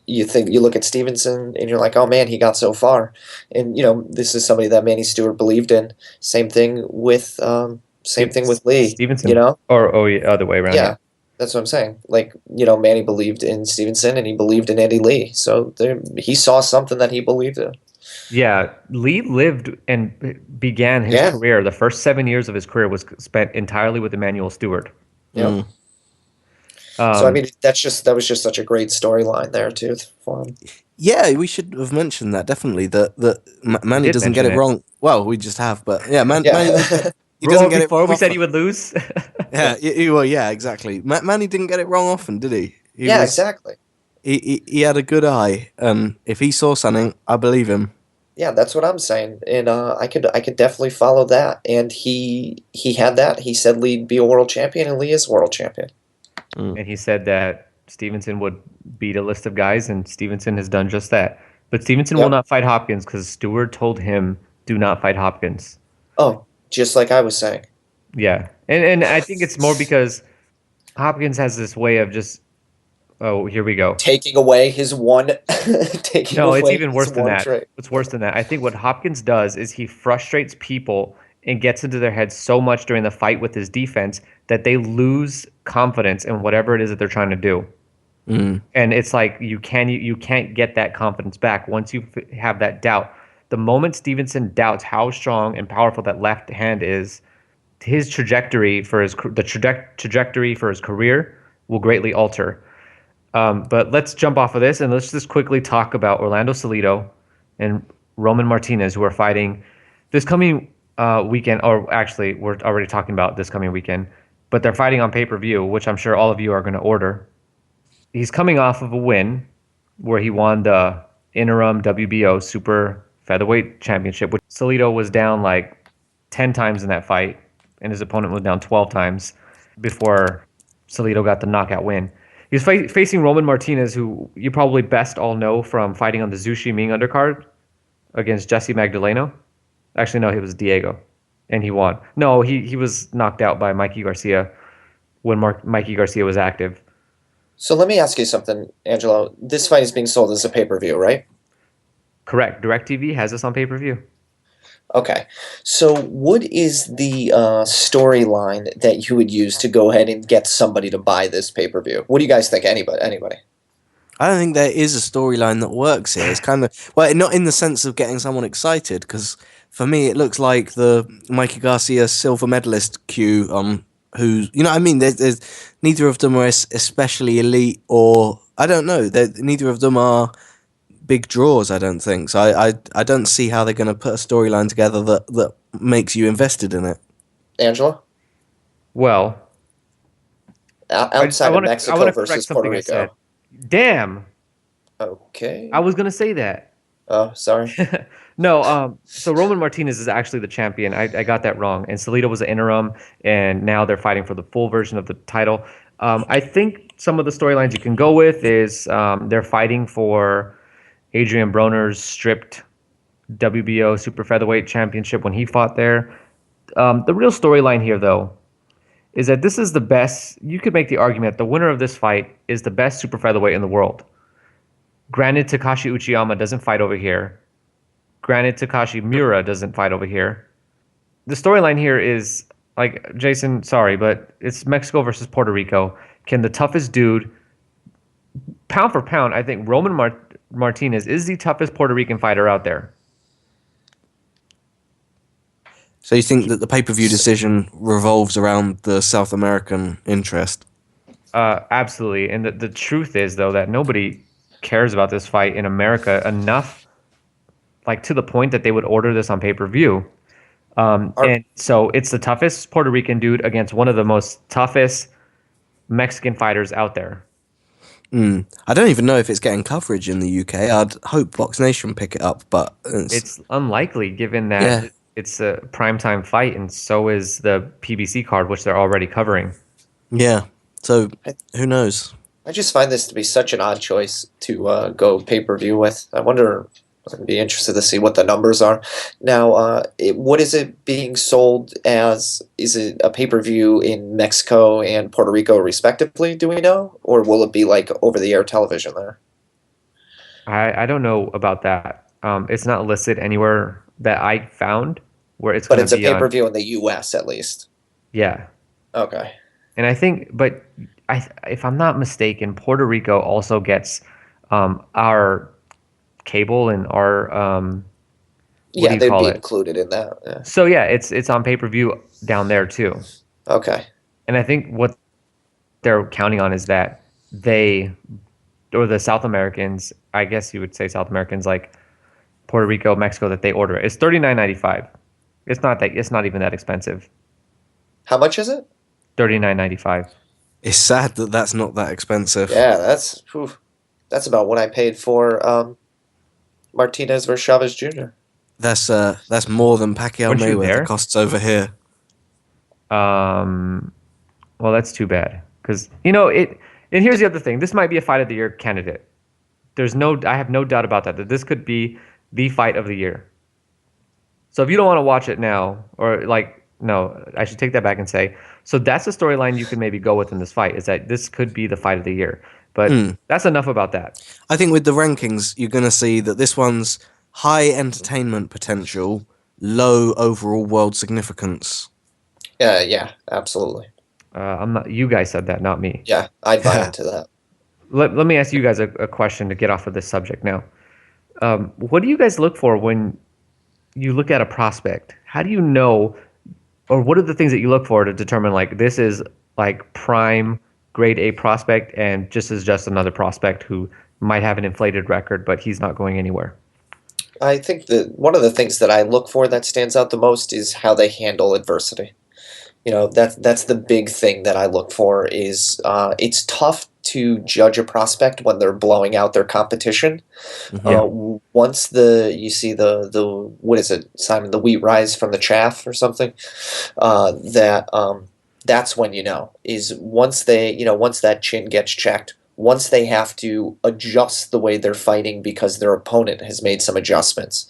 you look at Stevenson and you're like, oh man, he got so far, and this is somebody that Manny Stewart believed in. Same thing with Lee. Stevenson, yeah, other way around. Yeah, that's what I'm saying. Like, Manny believed in Stevenson and he believed in Andy Lee, so he saw something that he believed in. Yeah, Lee lived and began his career. The first 7 years of his career was spent entirely with Emmanuel Stewart. Yeah. So I mean, that was just such a great storyline there too for him. Yeah, we should have mentioned that definitely. That Manny doesn't get it wrong. Well, we just have, but yeah, Manny he doesn't get it before wrong we said often. he would lose. Yeah, exactly. Manny didn't get it wrong often, did he? Exactly. He had a good eye, and if he saw something, I believe him. Yeah, that's what I'm saying, and I could definitely follow that. And he had that. He said Lee'd be a world champion, and Lee is a world champion. And he said that Stevenson would beat a list of guys, and Stevenson has done just that. But Stevenson will not fight Hopkins because Stewart told him, do not fight Hopkins. Oh, just like I was saying. Yeah. And I think it's more because Hopkins has this way of just, oh, here we go. Taking away his one. No, it's even worse than that. Trait. It's worse than that. I think what Hopkins does is he frustrates people and gets into their heads so much during the fight with his defense that they lose confidence in whatever it is that they're trying to do. And it's like you can't get that confidence back once you have that doubt. The moment Stevenson doubts how strong and powerful that left hand is, his trajectory for his trajectory for his career will greatly alter. But let's jump off of this and let's just quickly talk about Orlando Salido and Roman Martinez, who are fighting this coming weekend. Or actually, we're already talking about this coming weekend, but they're fighting on pay-per-view, which I'm sure all of you are going to order. He's coming off of a win where he won the interim WBO Super Featherweight Championship, which Salido was down like 10 times in that fight, and his opponent was down 12 times before Salido got the knockout win. He's facing Roman Martinez, who you probably best all know from fighting on the Zhu Shiming undercard against Jesse Magdaleno. Actually, no, it was Diego, and he won. No, he was knocked out by Mikey Garcia when Mikey Garcia was active. So let me ask you something, Angelo. This fight is being sold as a pay-per-view, right? Correct. DirecTV has this on pay-per-view. Okay. So what is the storyline that you would use to go ahead and get somebody to buy this pay-per-view? What do you guys think? Anybody? I don't think there is a storyline that works here. It's kind of, well, not in the sense of getting someone excited, because for me it looks like the Mikey Garcia silver medalist queue who, you know what I mean? There's neither of them are especially elite, or I don't know. Neither of them are big draws, I don't think. So I don't see how they're going to put a storyline together that makes you invested in it. Angela? Well, outside of Mexico versus Puerto Rico. Damn. Okay. I was going to say that. Oh, sorry. No, so Roman Martinez is actually the champion. I got that wrong. And Salido was the interim, and now they're fighting for the full version of the title. I think some of the storylines you can go with is they're fighting for Adrian Broner's stripped WBO Super Featherweight Championship when he fought there. The real storyline here, though, is that this is the best. You could make the argument the winner of this fight is the best Super Featherweight in the world. Granted, Takashi Uchiyama doesn't fight over here. Granted, Takashi Miura doesn't fight over here. The storyline here is, like, Jason, sorry, but it's Mexico versus Puerto Rico. Can the toughest dude pound for pound, I think Roman Martinez is the toughest Puerto Rican fighter out there. So you think that the pay-per-view decision revolves around the South American interest? Absolutely. And the truth is, though, that nobody cares about this fight in America enough, like to the point that they would order this on pay-per-view. And so it's the toughest Puerto Rican dude against one of the most toughest Mexican fighters out there. I don't even know if it's getting coverage in the UK. I'd hope Box Nation pick it up, but It's unlikely given that Yeah. it's a primetime fight, and so is the PBC card, which they're already covering. yeah. So who knows? I just find this to be such an odd choice to go pay-per-view with. I wonder, I'd be interested to see what the numbers are. Now, what is it being sold as? Is it a pay-per-view in Mexico and Puerto Rico respectively, do we know? Or will it be like over-the-air television there? I don't know about that. It's not listed anywhere that I found where it's But going it's a to be on. pay-per-view in the US at least. Yeah. Okay. And I think, but if I'm not mistaken, Puerto Rico also gets our cable and our what Yeah, do you they'd call be it? included in that. Yeah. So yeah, it's on pay-per-view down there too. Okay. And I think what they're counting on is that they, or the South Americans, I guess you would say South Americans like Puerto Rico, Mexico, that they order it. It's $39.95. It's not even that expensive. How much is it? $39.95. It's sad that that's not that expensive. Yeah, that's about what I paid for Martinez versus Chavez Jr. That's more than Pacquiao Weren't you Mayweather there? costs over here. Well, that's too bad because it. And here's the other thing: this might be a fight of the year candidate. I have no doubt about that. That this could be the fight of the year. So if you don't want to watch it now, or like, no, I should take that back and say, so that's the storyline you could maybe go with in this fight, is that this could be the fight of the year. But that's enough about that. I think with the rankings, you're going to see that this one's high entertainment potential, low overall world significance. Yeah, absolutely. I'm not. You guys said that, not me. Yeah, I'd buy Yeah. into that. Let me ask you guys a question to get off of this subject now. What do you guys look for when you look at a prospect? How do you know, or what are the things that you look for to determine like this is like prime grade A prospect and just another prospect who might have an inflated record, but he's not going anywhere? I think that one of the things that I look for that stands out the most is how they handle adversity. That's the big thing that I look for is it's tough to judge a prospect when they're blowing out their competition. Yeah. Once you see the what is it, Simon, the wheat rise from the chaff or something, that's when is once that chin gets checked, once they have to adjust the way they're fighting because their opponent has made some adjustments,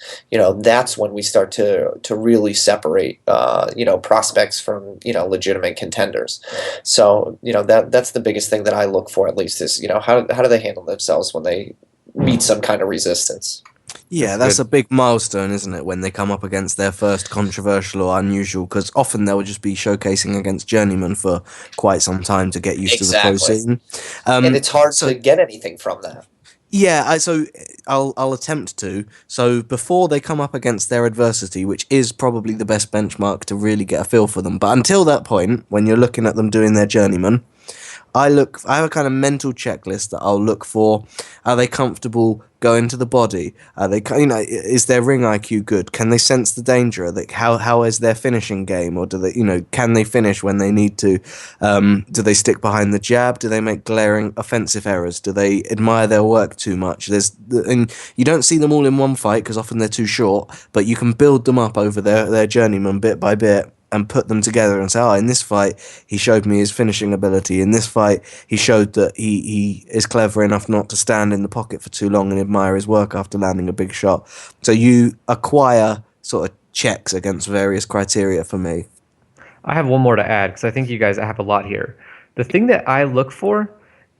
that's when we start to really separate, prospects from, legitimate contenders. So, that's the biggest thing that I look for, at least, is, how do they handle themselves when they meet some kind of resistance? Yeah, that's a big milestone, isn't it, when they come up against their first controversial or unusual, because often they'll just be showcasing against journeymen for quite some time to get used to the pro scene. And it's hard to get anything from that. Yeah, so I'll attempt to. So before they come up against their adversity, which is probably the best benchmark to really get a feel for them, but until that point, when you're looking at them doing their journeyman, I have a kind of mental checklist that I'll look for. Are they comfortable going to the body? Are they, is their ring IQ good? Can they sense the danger? How is their finishing game? Or do they, can they finish when they need to? Do they stick behind the jab? Do they make glaring offensive errors? Do they admire their work too much? And you don't see them all in one fight because often they're too short, but you can build them up over their journeyman bit by bit and put them together and say, in this fight, he showed me his finishing ability. In this fight, he showed that he is clever enough not to stand in the pocket for too long and admire his work after landing a big shot. So you acquire sort of checks against various criteria for me. I have one more to add because I think you guys have a lot here. The thing that I look for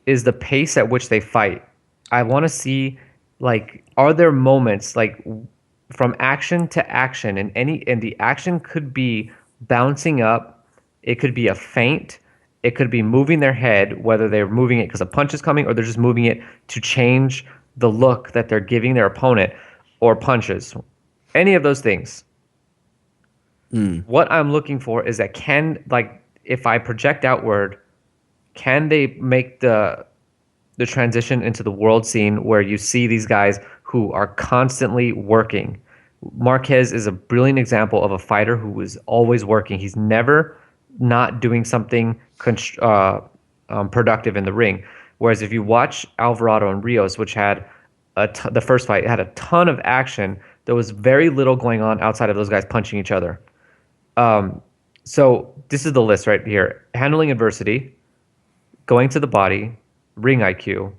is the pace at which they fight. I want to see, like, are there moments, like, from action to action, and the action could be bouncing up, it could be a feint, It could be moving their head, whether they're moving it because a punch is coming or they're just moving it to change the look that they're giving their opponent or punches. Any of those things. What I'm looking for is that if I project outward, can they make the transition into the world scene where you see these guys who are constantly working? Marquez is a brilliant example of a fighter who is always working. He's never not doing something productive in the ring. Whereas if you watch Alvarado and Rios, which had the first fight, had a ton of action, there was very little going on outside of those guys punching each other. So this is the list right here: handling adversity, going to the body, ring IQ,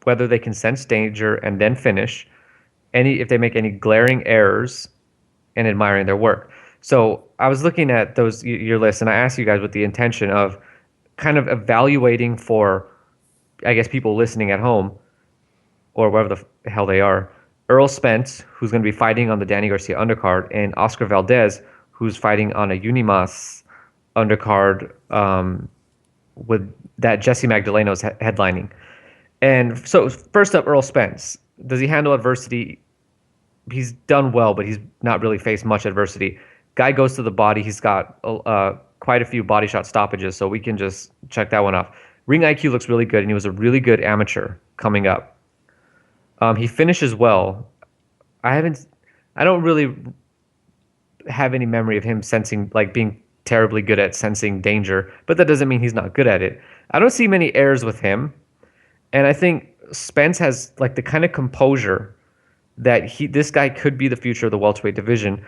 whether they can sense danger and then finish, if they make any glaring errors, and admiring their work. So I was looking at your list, and I asked you guys with the intention of kind of evaluating for, I guess, people listening at home or wherever the hell they are. Earl Spence, who's going to be fighting on the Danny Garcia undercard, and Oscar Valdez, who's fighting on a Unimas undercard with that Jesse Magdalena's headlining. And so first up, Earl Spence. Does he handle adversity? He's done well, but he's not really faced much adversity. Guy goes to the body. He's got quite a few body shot stoppages, so we can just check that one off. Ring IQ looks really good, and he was a really good amateur coming up. He finishes well. I don't really have any memory of him being terribly good at sensing danger, but that doesn't mean he's not good at it. I don't see many errors with him, and I think Spence has the kind of composure that this guy could be the future of the welterweight division.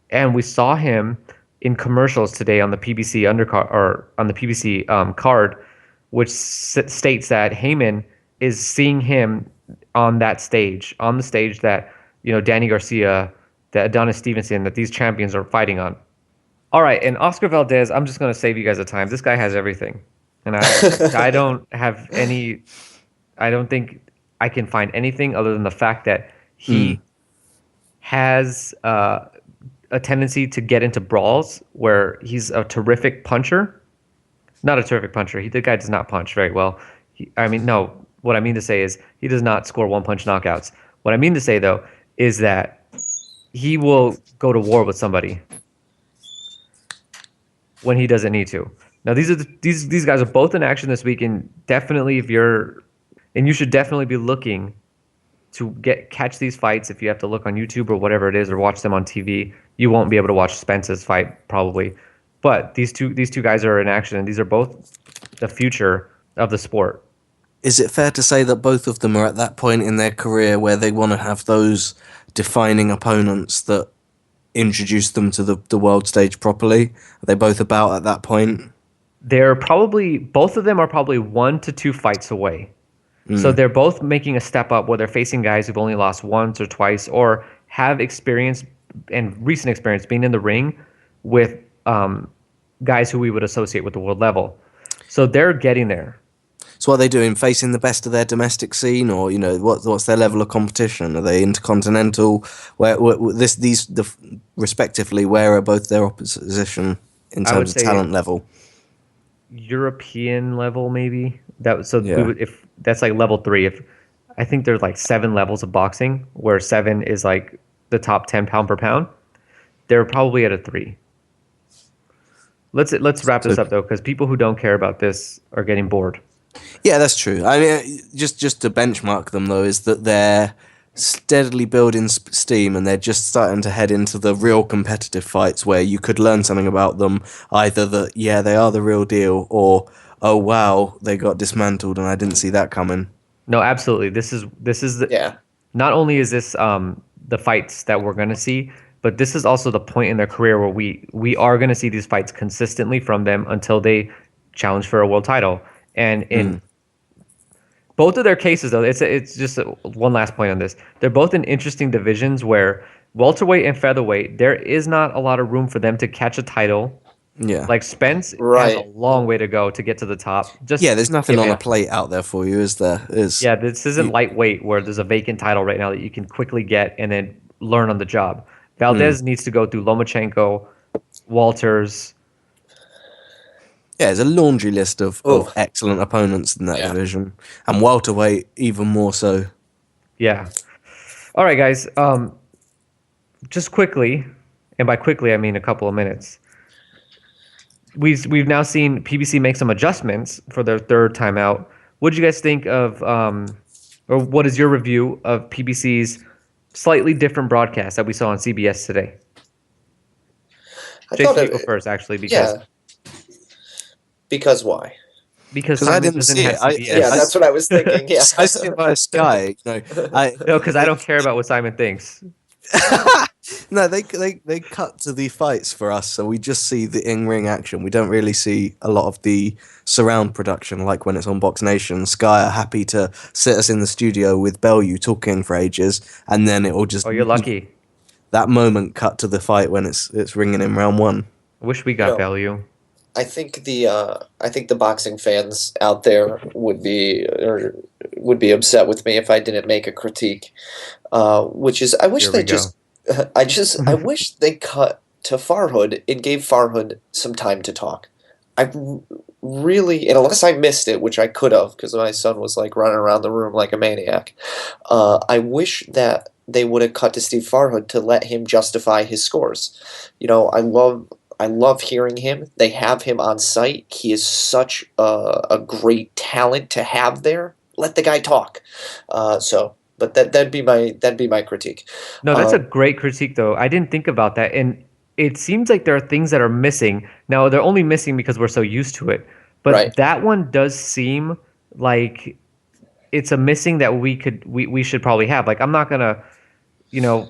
And we saw him in commercials today on the PBC undercard, or on the PBC card, which states that Heyman is seeing him on the stage that Danny Garcia, that Adonis Stevenson, that these champions are fighting on. All right, and Oscar Valdez, I'm just going to save you guys the time. This guy has everything, and I don't have any. I don't think I can find anything other than the fact that he has a tendency to get into brawls where he's a terrific puncher. Not a terrific puncher. The guy does not punch very well. What I mean to say is he does not score one-punch knockouts. What I mean to say, though, is that he will go to war with somebody when he doesn't need to. Now, these guys are both in action this week, and definitely you should definitely be looking to catch these fights. If you have to look on YouTube or whatever it is, or watch them on TV, you won't be able to watch Spence's fight probably. But these two guys are in action, and these are both the future of the sport. Is it fair to say that both of them are at that point in their career where they want to have those defining opponents that introduce them to the world stage properly? Are they both about at that point? Both of them are probably 1 to 2 fights away. So they're both making a step up where they're facing guys who've only lost once or twice, or have experience and recent experience being in the ring with guys who we would associate with the world level. So they're getting there. So what are they doing? Facing the best of their domestic scene, or what's their level of competition? Are they intercontinental? Respectively, where are both their opposition in terms of talent level? European level, maybe. If that's level 3. If I think there's 7 levels of boxing, where 7 is the top 10 pound per pound. They're probably at a 3. Let's wrap this up though, because people who don't care about this are getting bored. Yeah, that's true. I mean, just to benchmark them though, is that they're steadily building steam, and they're just starting to head into the real competitive fights where you could learn something about them. Either that, they are the real deal, or oh wow, they got dismantled and I didn't see that coming. No, absolutely. This is not only is this the fights that we're going to see, but this is also the point in their career where we are going to see these fights consistently from them until they challenge for a world title. And in both of their cases, though, it's just one last point on this. They're both in interesting divisions where welterweight and featherweight, there is not a lot of room for them to catch a title. Yeah. Spence has a long way to go to get to the top. There's nothing on a plate out there for you, is there? This isn't lightweight where there's a vacant title right now that you can quickly get and then learn on the job. Valdez needs to go through Lomachenko, Walters. Yeah, there's a laundry list of Oh, excellent opponents in that yeah. division, and welterweight even more so. Yeah. All right, guys. Just quickly, and by quickly I mean a couple of minutes. We've now seen PBC make some adjustments for their third time out. What did you guys think of, or what is your review of PBC's slightly different broadcast that we saw on CBS today? I Jason, thought you go first, actually, yeah. Because why? because I Simon didn't doesn't see have it. Yeah, CBS. that's what I was thinking. Yeah. I see it via Sky. No, because I don't care about what Simon thinks. No, they cut to the fights for us, so we just see the in-ring action. We don't really see a lot of the surround production, like when it's on Box Nation. Sky are happy to sit us in the studio with Bellew talking for ages, and then it will just Oh, you're lucky. that moment cut to the fight when it's ringing in round one. I wish we You got know, Bellew. I think the boxing fans out there would be upset with me if I didn't make a critique. Which is I wish Here we they go. just I wish they cut to Farhood and gave Farhood some time to talk. I really, and unless I missed it, which I could have because my son was like running around the room like a maniac. I wish that they would have cut to Steve Farhood to let him justify his scores. You know, I love hearing him. They have him on site. He is such a great talent to have there. Let the guy talk. But that'd be my critique. No, that's a great critique, though. I didn't think about that, and it seems like there are things that are missing. Now, they're only missing because we're so used to it, but Right. that one does seem like it's a missing that we should probably have. Like, I'm not gonna, you know,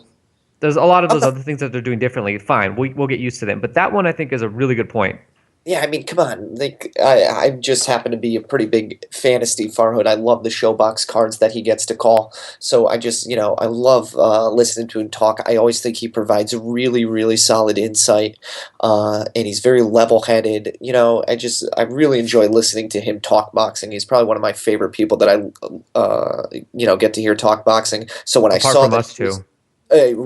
there's a lot of those other things that they're doing differently. Fine, we'll get used to them, but that one I think is a really good point. Yeah, I mean, come on. I just happen to be a pretty big fan of Steve Farhood. I love the showbox cards that he gets to call. So I love listening to him talk. I always think he provides really, really solid insight, and he's very level-headed. I really enjoy listening to him talk boxing. He's probably one of my favorite people that get to hear talk boxing. So when I Apart saw from that us he was- too.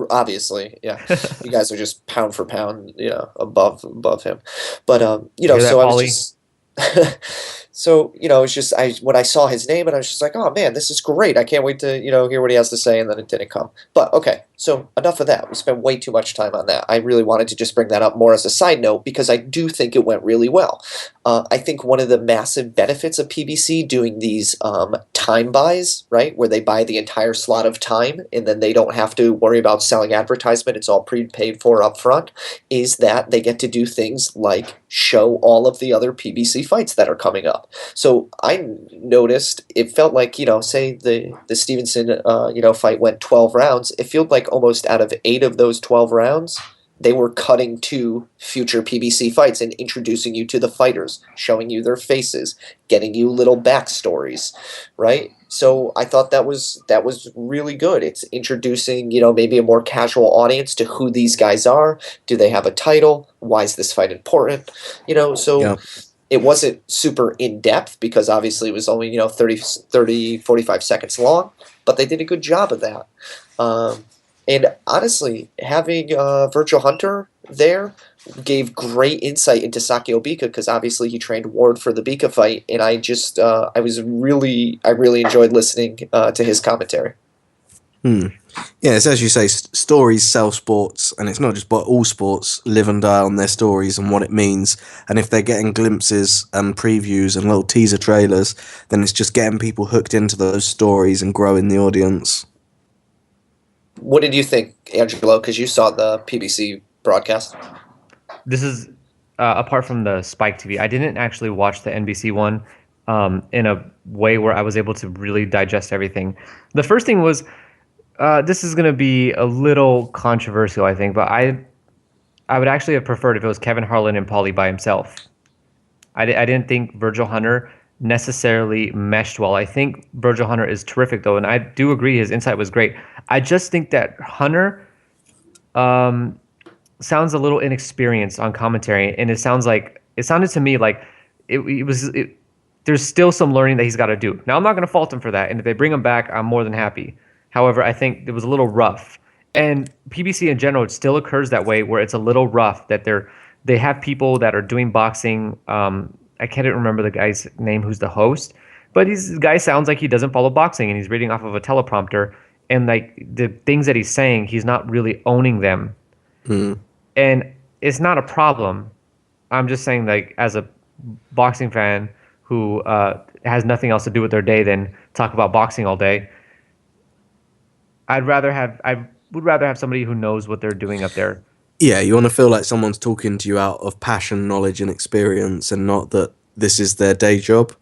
Obviously, yeah, you guys are just pound for pound, above him. But You hear that, so I was Paulie? just, so it's just when I saw his name and I was just like, oh man, this is great. I can't wait to hear what he has to say, and then it didn't come. But okay, so enough of that. We spent way too much time on that. I really wanted to just bring that up more as a side note because I do think it went really well. I think one of the massive benefits of PBC doing these time buys, right, where they buy the entire slot of time and then they don't have to worry about selling advertisement, it's all prepaid for up front, is that they get to do things like show all of the other PBC fights that are coming up. So I noticed it felt like, say the Stevenson fight went 12 rounds, it felt like almost out of 8 of those 12 rounds, they were cutting to future PBC fights and introducing you to the fighters, showing you their faces, getting you little backstories, right? So I thought that was really good. It's introducing, maybe a more casual audience to who these guys are. Do they have a title? Why is this fight important? So Yeah. it wasn't super in-depth because obviously it was only, 30, 45 seconds long, but they did a good job of that. And honestly, having Virgil Hunter there gave great insight into Sakio Bika because obviously he trained Ward for the Bika fight, and I really enjoyed listening to his commentary. Yeah, it's as you say, stories sell sports, and it's not just, but all sports live and die on their stories and what it means. And if they're getting glimpses and previews and little teaser trailers, then it's just getting people hooked into those stories and growing the audience. What did you think, Angelo? Because you saw the PBC broadcast. This is apart from the Spike TV. I didn't actually watch the NBC one in a way where I was able to really digest everything. The first thing was this is going to be a little controversial, I think, but I would actually have preferred if it was Kevin Harlan and Paulie by himself. I didn't think Virgil Hunter necessarily meshed well. I think Virgil Hunter is terrific, though, and I do agree his insight was great. I just think that Hunter sounds a little inexperienced on commentary, and it sounded to me like there's still some learning that he's got to do. Now, I'm not going to fault him for that, and if they bring him back, I'm more than happy. However, I think it was a little rough. And PBC in general, it still occurs that way, where it's a little rough, that they have people that are doing boxing I can't remember the guy's name who's the host, but the guy sounds like he doesn't follow boxing and he's reading off of a teleprompter, and like the things that he's saying, he's not really owning them. And it's not a problem. I'm just saying, like, as a boxing fan who has nothing else to do with their day than talk about boxing all day, I would rather have somebody who knows what they're doing up there. Yeah, you want to feel like someone's talking to you out of passion, knowledge, and experience, and not that this is their day job.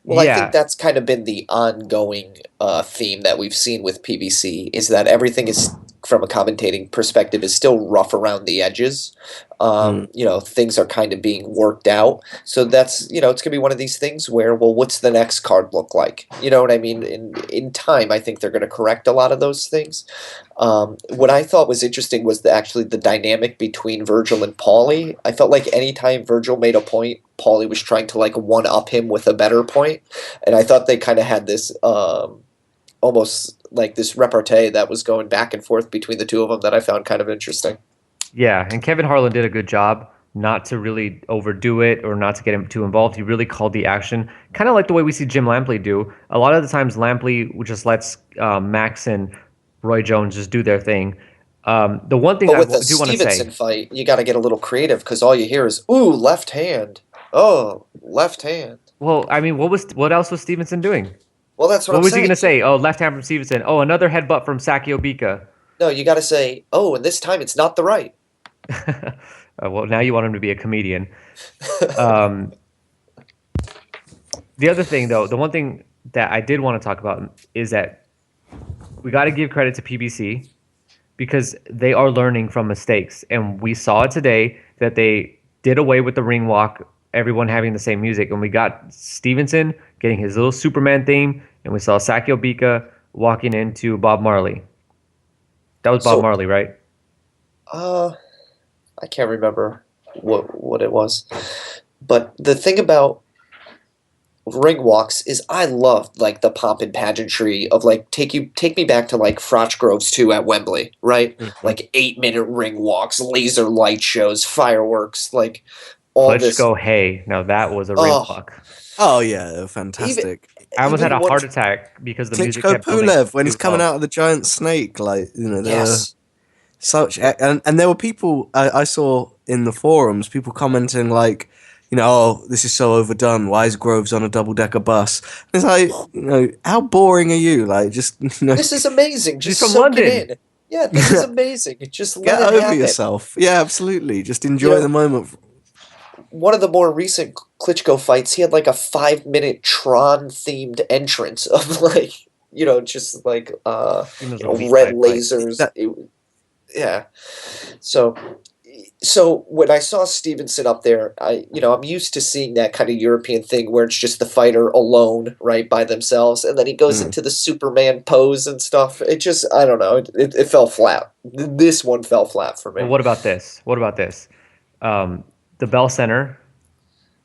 Well, I Yeah, think that's kind of been the ongoing theme that we've seen with PBC is that everything is, from a commentating perspective, is still rough around the edges. Things are kind of being worked out. So that's, it's going to be one of these things where, well, what's the next card look like? You know what I mean? In time, I think they're going to correct a lot of those things. What I thought was interesting was actually the dynamic between Virgil and Paulie. I felt like anytime Virgil made a point, Paulie was trying to like one-up him with a better point. And I thought they kind of had this almost like this repartee that was going back and forth between the two of them that I found kind of interesting. yeah, and Kevin Harlan did a good job not to really overdo it or not to get him too involved. He really called the action, kind of like the way we see Jim Lampley do. A lot of the times, Lampley just lets Max and Roy Jones just do their thing. The one thing But I with the do want to say, Stevenson fight, you got to get a little creative because all you hear is, ooh, left hand. Oh, left hand. well, I mean, what else was Stevenson doing? Well, that's what What I'm was saying. he going to say? Oh, left hand from Stevenson. Oh, another headbutt from Sakio Bika. No, you got to say, oh, and this time it's not the right. Well, now you want him to be a comedian. The other thing, though, the one thing that I did want to talk about is that we got to give credit to PBC because they are learning from mistakes. And we saw it today that they did away with the ring walk, everyone having the same music. And we got Stevenson getting his little Superman theme, and we saw Sakio Bika walking into Bob Marley. That was Bob Marley, right? I can't remember what it was. But the thing about ring walks is I love like the pomp and pageantry of like take me back to like Frochgrove's 2 at Wembley, right? Mhm. Like 8-minute ring walks, laser light shows, fireworks, like all this. Go hey. Now that was a ring walk. Oh yeah, fantastic. I almost had a Even heart attack because the music Klitschko kept building. Pulev when he's too coming low. out of the giant snake, like there Yes. were such and there were people I saw in the forums, people commenting like, oh, this is so overdone. Why is Groves on a double-decker bus? And it's like, how boring are you? Like, just This is amazing. Just from soak it London. in. Yeah, this is amazing. Just get let it over happen. yourself. Yeah, absolutely. Just enjoy the moment. One of the more recent Klitschko fights, he had like a 5-minute Tron-themed entrance of like, just like red lasers. Yeah. So when I saw Stevenson up there, I'm used to seeing that kind of European thing where it's just the fighter alone, right, by themselves, and then he goes into the Superman pose and stuff. It just, I don't know, it fell flat. This one fell flat for me. Well, what about this? The Bell Center,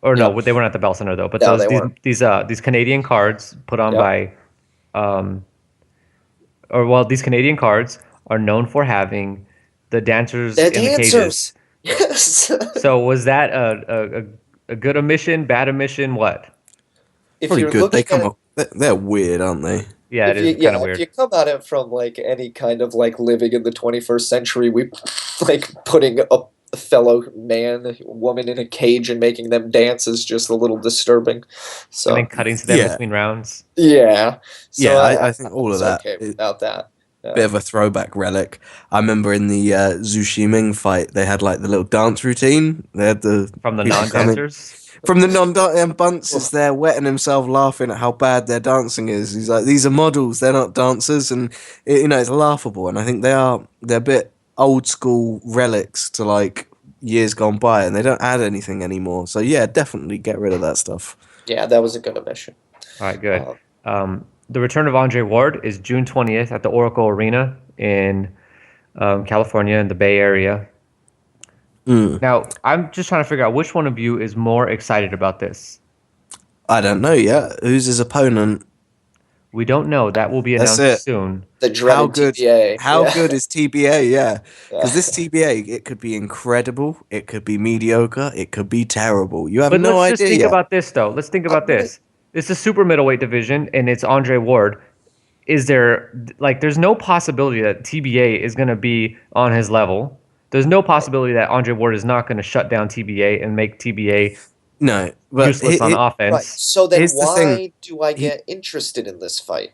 or no, they weren't at the Bell Center though. But No, they weren't. these Canadian cards put on Yep. by, these Canadian cards are known for having the dancers They're in the cages. dancers. Yes. So was that a good omission, bad omission, what? If Probably you're good. looking They come at up. They're weird, aren't they? Yeah, it is kind of weird. If you come at it from like any kind of like living in the 21st century, we like putting a fellow man, woman in a cage and making them dance is just a little disturbing. So And then cutting to them Yeah. between rounds. yeah, so Yeah, I think all of was that okay is without that. Yeah. bit of a throwback relic. I remember in the Zhu Shiming fight, they had like the little dance routine. They had the From the people coming- non-dancers. From the Bunce is there wetting himself laughing at how bad their dancing is. He's like, these are models, they're not dancers, and it's laughable. And I think they're a bit old school relics to like years gone by, and they don't add anything anymore. So yeah, definitely get rid of that stuff. Yeah, that was a good omission. All right, good. The return of Andre Ward is June 20th at the Oracle Arena in California in the Bay Area. Now, I'm just trying to figure out which one of you is more excited about this. I don't know yet. Who's his opponent? We don't know. That will be That's announced it. soon. The dreaded TBA. How Yeah. good is TBA? Yeah, Yeah. because this TBA, it could be incredible, it could be mediocre, it could be terrible. You have But no let's just idea think yet. about this, though. Let's think I'm about gonna this. It's a super middleweight division, and it's Andre Ward. Is there, like, there's no possibility that TBA is going to be on his level. There's no possibility that Andre Ward is not going to shut down TBA and make TBA No, but useless on right. offense. So then here's the thing. why do I He, get interested in this fight?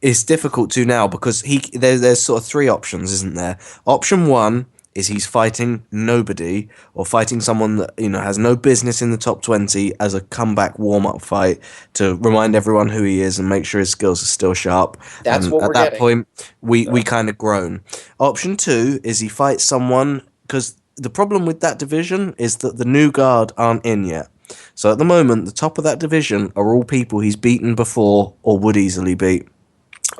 it's difficult to now because there's sort of three options, isn't there? Option one is he's fighting nobody or fighting someone that has no business in the top 20 as a comeback warm-up fight to remind everyone who he is and make sure his skills are still sharp. That's And what at we're that getting. point, we kind of groan. Option two is he fights someone, because the problem with that division is that the new guard aren't in yet. So at the moment, the top of that division are all people he's beaten before or would easily beat.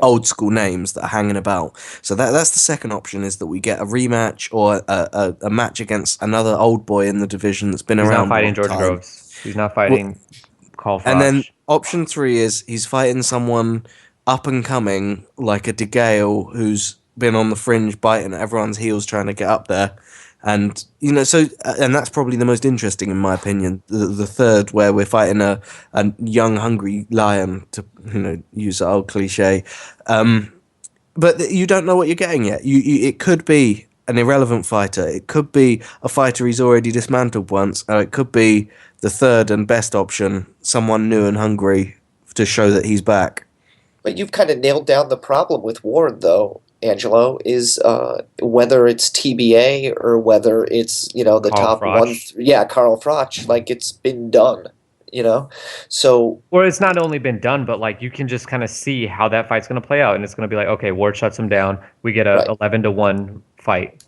Old school names that are hanging about. So that's the second option, is that we get a rematch or a match against another old boy in the division that's been He's around not a fighting long George time. Groves. He's not fighting Carl And then Froch. option three is he's fighting someone up and coming like a De Gale who's been on the fringe biting at everyone's heels trying to get up there. And and that's probably the most interesting in my opinion. The third, where we're fighting a young hungry lion, to use the old cliche. But you don't know what you're getting yet. It could be an irrelevant fighter. It could be a fighter he's already dismantled once. Or it could be the third and best option, someone new and hungry to show that he's back. But you've kind of nailed down the problem with Ward, though, Angelo, is whether it's TBA or whether it's the Carl top Froch. one. Yeah, Carl Froch. Like, it's been done. So Or it's not only been done, but like you can just kind of see how that fight's going to play out, and it's going to be like, okay, Ward shuts him down. We get a Right. 11-1 fight.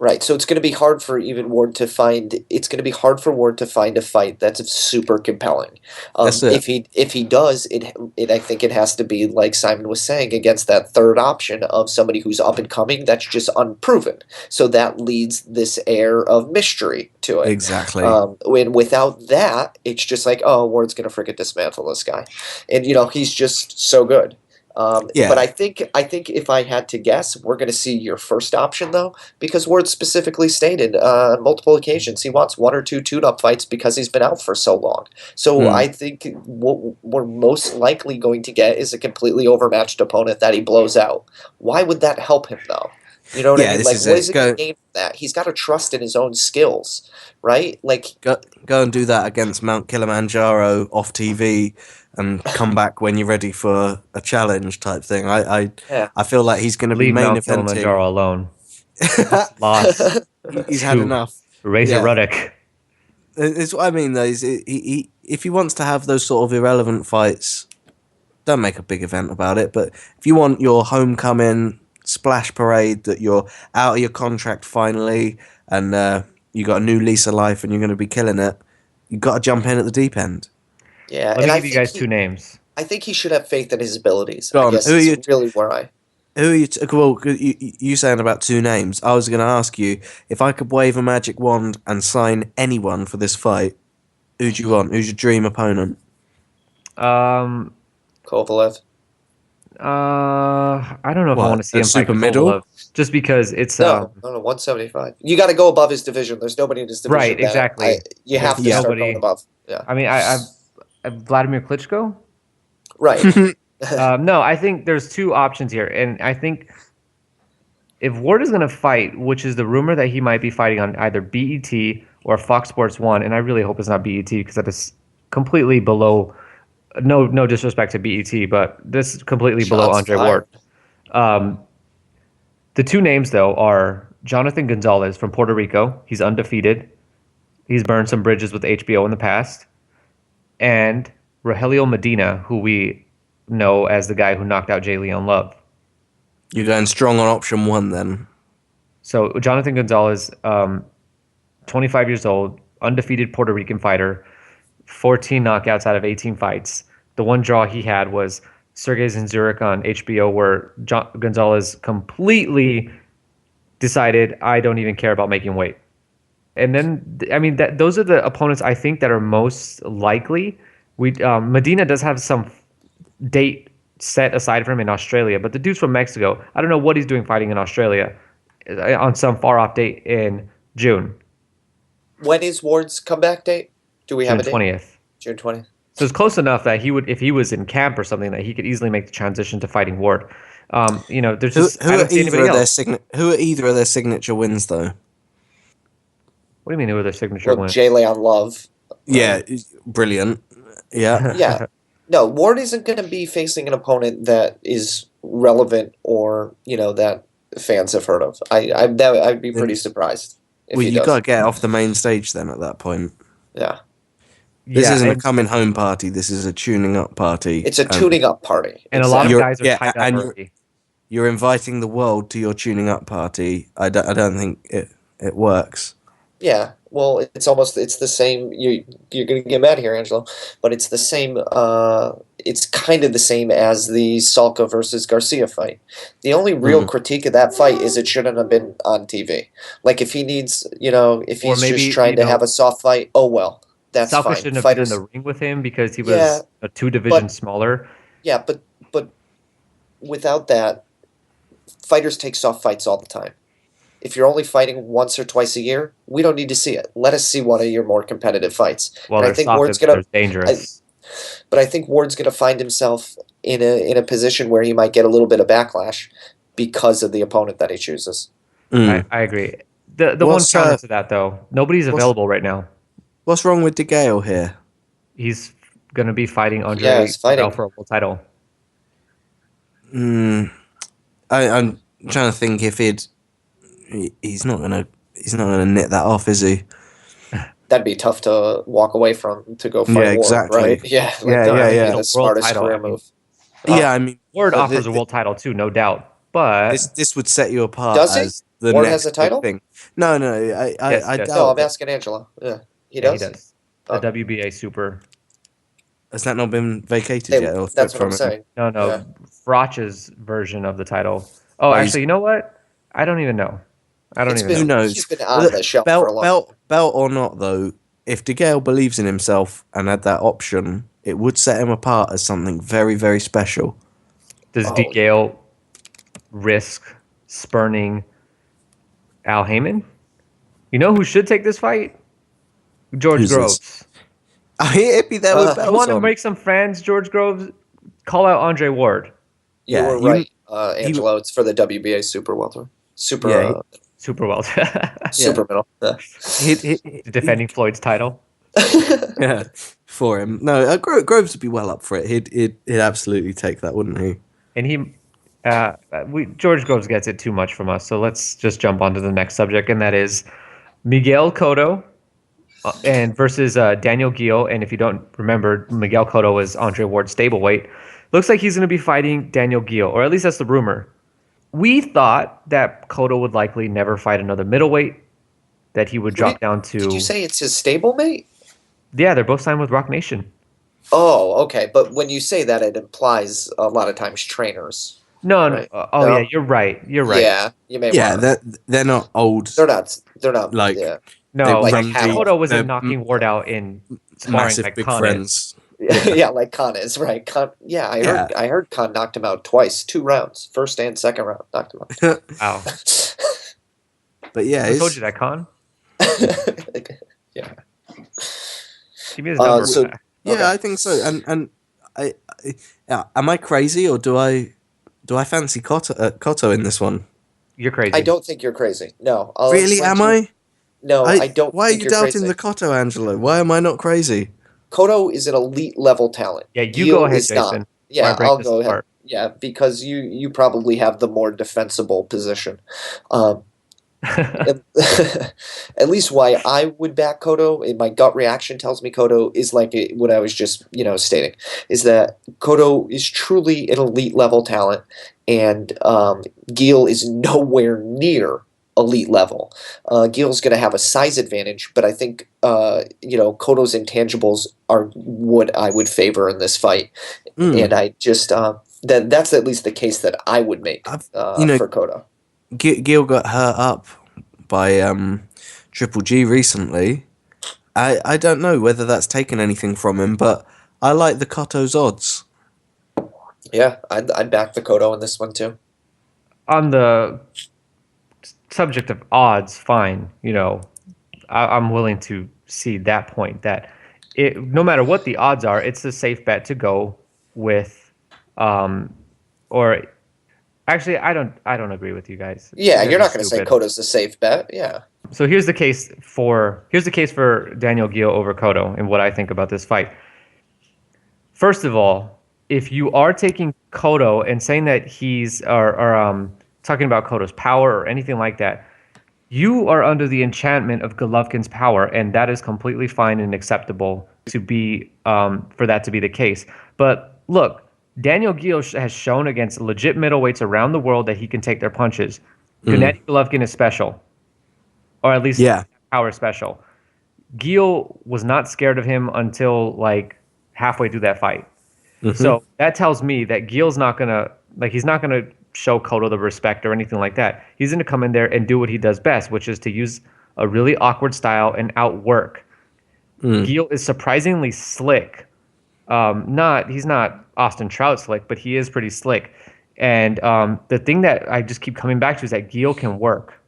right, so it's going to be hard for Ward to find. It's going to be hard for Ward to find a fight that's super compelling. That's it. If he does, I think it has to be like Simon was saying, against that third option of somebody who's up and coming that's just unproven. So that leads this air of mystery to it. Exactly. When without that, it's just like, oh, Ward's going to freaking dismantle this guy, and he's just so good. Yeah. But I think if I had to guess, we're going to see your first option, though, because Ward specifically stated on multiple occasions he wants 1 or 2 tune-up fights because he's been out for so long. So I think what we're most likely going to get is a completely overmatched opponent that he blows out. Why would that help him, though? You know what I mean? Like, what is he going to gain from that? He's got to trust in his own skills, right? Like, go and do that against Mount Kilimanjaro off TV and come back when you're ready for a challenge type thing. I feel like he's going to be Leave main Mount eventing. Kilimanjaro alone. Lost. He's had enough. Razor Yeah. Ruddock. It's what I mean, though. Is if he wants to have those sort of irrelevant fights, don't make a big event about it. But if you want your homecoming splash parade, that you're out of your contract finally, and you got a new lease of life, and you're going to be killing it, you got to jump in at the deep end. yeah. Let and me I give you think guys two names. I think he should have faith in his abilities. Go I on, guess who are is really where Who are you? Well, you saying about two names. I was going to ask you if I could wave a magic wand and sign anyone for this fight. Who do you want? Who's your dream opponent? Kovalev. I don't know if I What, want to see a him fight super middle? Kovalev, just because it's No, 175. You got to go above his division. There's nobody in his division. Right, exactly. You have to Yeah. start going above. Yeah. I mean, I Vladimir Klitschko. Right. No, I think there's two options here, and I think if Ward is going to fight, which is the rumor that he might be fighting on either BET or Fox Sports 1, and I really hope it's not BET because that is completely below. No disrespect to BET, but this is completely below Shots Andre fired. Ward. The two names, though, are Jonathan Gonzalez from Puerto Rico. He's undefeated. He's burned some bridges with HBO in the past. And Rogelio Medina, who we know as the guy who knocked out Jay Leon Love. You're going strong on option one then. So Jonathan Gonzalez, 25 years old, undefeated Puerto Rican fighter, 14 knockouts out of 18 fights. The one draw he had was Sergey Zinzurek on HBO, where Gonzalez completely decided, I don't even care about making weight. And then, I mean, those are the opponents I think that are most likely. Medina does have some date set aside for him in Australia. But the dude's from Mexico. I don't know what he's doing fighting in Australia on some far off date in June. When is Ward's comeback date? Do we have a date? 20th. June 20th. So it's close enough that he would, if he was in camp or something, that he could easily make the transition to fighting Ward. There's just I don't see anybody else. Who are either of their signature wins though? What do you mean? Who are their signature wins? Jay Leon Love. Yeah, brilliant. Yeah. Yeah. No, Ward isn't going to be facing an opponent that is relevant or, that fans have heard of. I'd be pretty surprised. Well, you got to get off the main stage then at that point. Yeah. This isn't a coming home party. This is a tuning up party. It's a tuning up party. And a lot of guys are tied up already. You're inviting the world to your tuning up party. I don't think it works. Yeah, well, it's the same. You're going to get mad here, Angelo, but it's the same. It's kind of the same as the Salka versus Garcia fight. The only real critique of that fight is it shouldn't have been on TV. Like if he needs, if he's just trying to have a soft fight, oh well, that's Salka fine. Shouldn't have been in the ring with him because he was a 2 division smaller. Yeah, but without that, fighters take soft fights all the time. If you're only fighting once or twice a year, we don't need to see it. Let us see one of your more competitive fights. Well, I think Ward's dangerous. But I think Ward's going to find himself in a position where he might get a little bit of backlash because of the opponent that he chooses. I agree. The one counter to that, though, nobody's available right now. What's wrong with DeGale here? He's going to be fighting Andre Bell for a world title. I'm trying to think if he's not gonna knit that off, is he? That'd be tough to walk away from to go fight exactly. Ward, right? Yeah, yeah. The smartest career move. I mean, Ward offers a world title too, no doubt. But this would set you apart. Does as he? The Ward next has a title? thing. No, I doubt. No, I'm asking Angela. Yeah, he does. He does. The WBA Super. Has that not been vacated yet? That's what I'm saying. No. Yeah. Frotch's version of the title. Oh, actually, you know what? I don't even know. Who knows? He's been on the shelf for a long time. Belt or not, though, if DeGale believes in himself and had that option, it would set him apart as something very, very special. Does DeGale risk spurning Al Heyman? You know who should take this fight? George Groves. He'd be there with belts on. Want to make some fans, George Groves? Call out Andre Ward. You were right, Angelo. It's for the WBA Super Welter. Super middle. Yeah. Defending Floyd's title. Yeah, for him. No, Groves would be well up for it. He'd absolutely take that, wouldn't he? And George Groves gets it too much from us. So let's just jump on to the next subject, and that is Miguel Cotto and versus Daniel Gil. And if you don't remember, Miguel Cotto was Andre Ward's stablemate. Looks like he's going to be fighting Daniel Gil, or at least that's the rumor. We thought that Cotto would likely never fight another middleweight, that he would drop down to... Did you say it's his stablemate? Yeah, they're both signed with Rock Nation. Oh, okay. But when you say that, it implies a lot of times trainers. No, right? No. Yeah, you're right. Yeah, you may. Yeah, they're not old. They're not like. Yeah. No, like Cotto wasn't knocking Ward out in sparring massive like big Khan friends. Yeah, like Khan is right. I heard Khan knocked him out twice, 2 rounds, first and second round, knocked him out. Wow. But yeah, I told you that, Khan. Yeah. Give me his number. Yeah, I think so. And I am I crazy, or do I fancy Cotto in this one? You're crazy. I don't think you're crazy. No. Really, am I? No, I don't. Why are you doubting the Cotto, Angelo? Why am I not crazy? Cotto is an elite level talent. Yeah, you go ahead, Jason. Yeah, I'll go ahead. Yeah, because you probably have the more defensible position. At least why I would back Cotto, and my gut reaction tells me Cotto is like what I was just stating, is that Cotto is truly an elite level talent, and Gil is nowhere near elite level. Gil's going to have a size advantage, but I think Cotto's intangibles are what I would favor in this fight, and I just that's at least the case that I would make for Cotto. Gil got hurt up by Triple G recently. I don't know whether that's taken anything from him, but I like the Cotto's odds. Yeah, I'd back the Cotto in this one too. On the subject of odds, fine. I'm willing to see that point that no matter what the odds are, it's a safe bet to go with, or actually, I don't agree with you guys. You Yeah, guys you're are not going to say stupid. Cotto's the safe bet. Yeah. So here's the case for Daniel Gil over Cotto and what I think about this fight. First of all, if you are taking Cotto and saying that he's or talking about Cotto's power or anything like that, you are under the enchantment of Golovkin's power, and that is completely fine and acceptable to be for that to be the case. But look, Daniel Gil has shown against legit middleweights around the world that he can take their punches. Gennady Golovkin is special, or at least Yeah. power special. Gil was not scared of him until like halfway through that fight. So that tells me that Gil's not gonna he's not gonna show Cotto the respect or anything like that. He's gonna come in there and do what he does best, which is to use a really awkward style and outwork. Gil is surprisingly slick. He's not Austin Trout slick, but he is pretty slick. And the thing that I just keep coming back to is that Gil can work.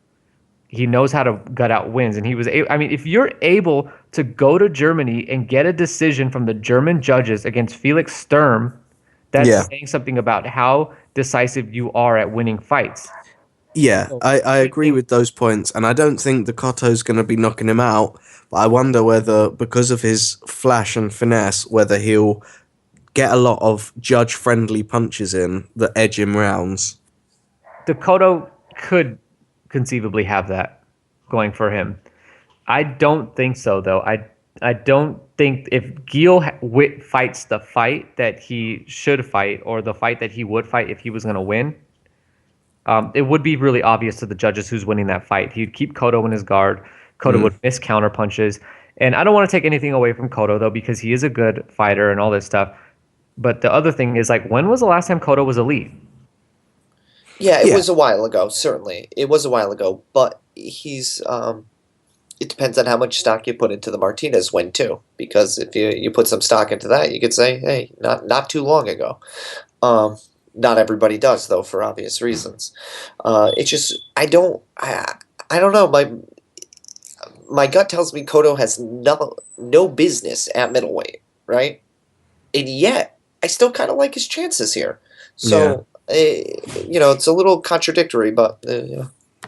He knows how to gut out wins, and he was able, I mean, if you're able to go to Germany and get a decision from the German judges against Felix Sturm, that's saying something about how decisive you are at winning fights. Yeah, I agree with those points, and I don't think the Cotto's going to be knocking him out, but I wonder whether, because of his flash and finesse, whether he'll get a lot of judge-friendly punches in that edge him rounds. The Cotto could conceivably have that going for him. I don't think so, though. I don't think if Gil fights the fight that he should fight, or the fight that he would fight if he was going to win, it would be really obvious to the judges who's winning that fight. He'd keep Cotto in his guard. Cotto would miss counter punches. And I don't want to take anything away from Cotto, though, because he is a good fighter and all this stuff. But the other thing is, when was the last time Cotto was elite? Yeah, it was a while ago, certainly. It was a while ago, but he's it depends on how much stock you put into the Martinez win too. Because if you put some stock into that, you could say, hey, not too long ago. Not everybody does, though, for obvious reasons. It's just I don't know. My gut tells me Cotto has no business at middleweight, right? And yet I still kind of like his chances here. So. It's a little contradictory, but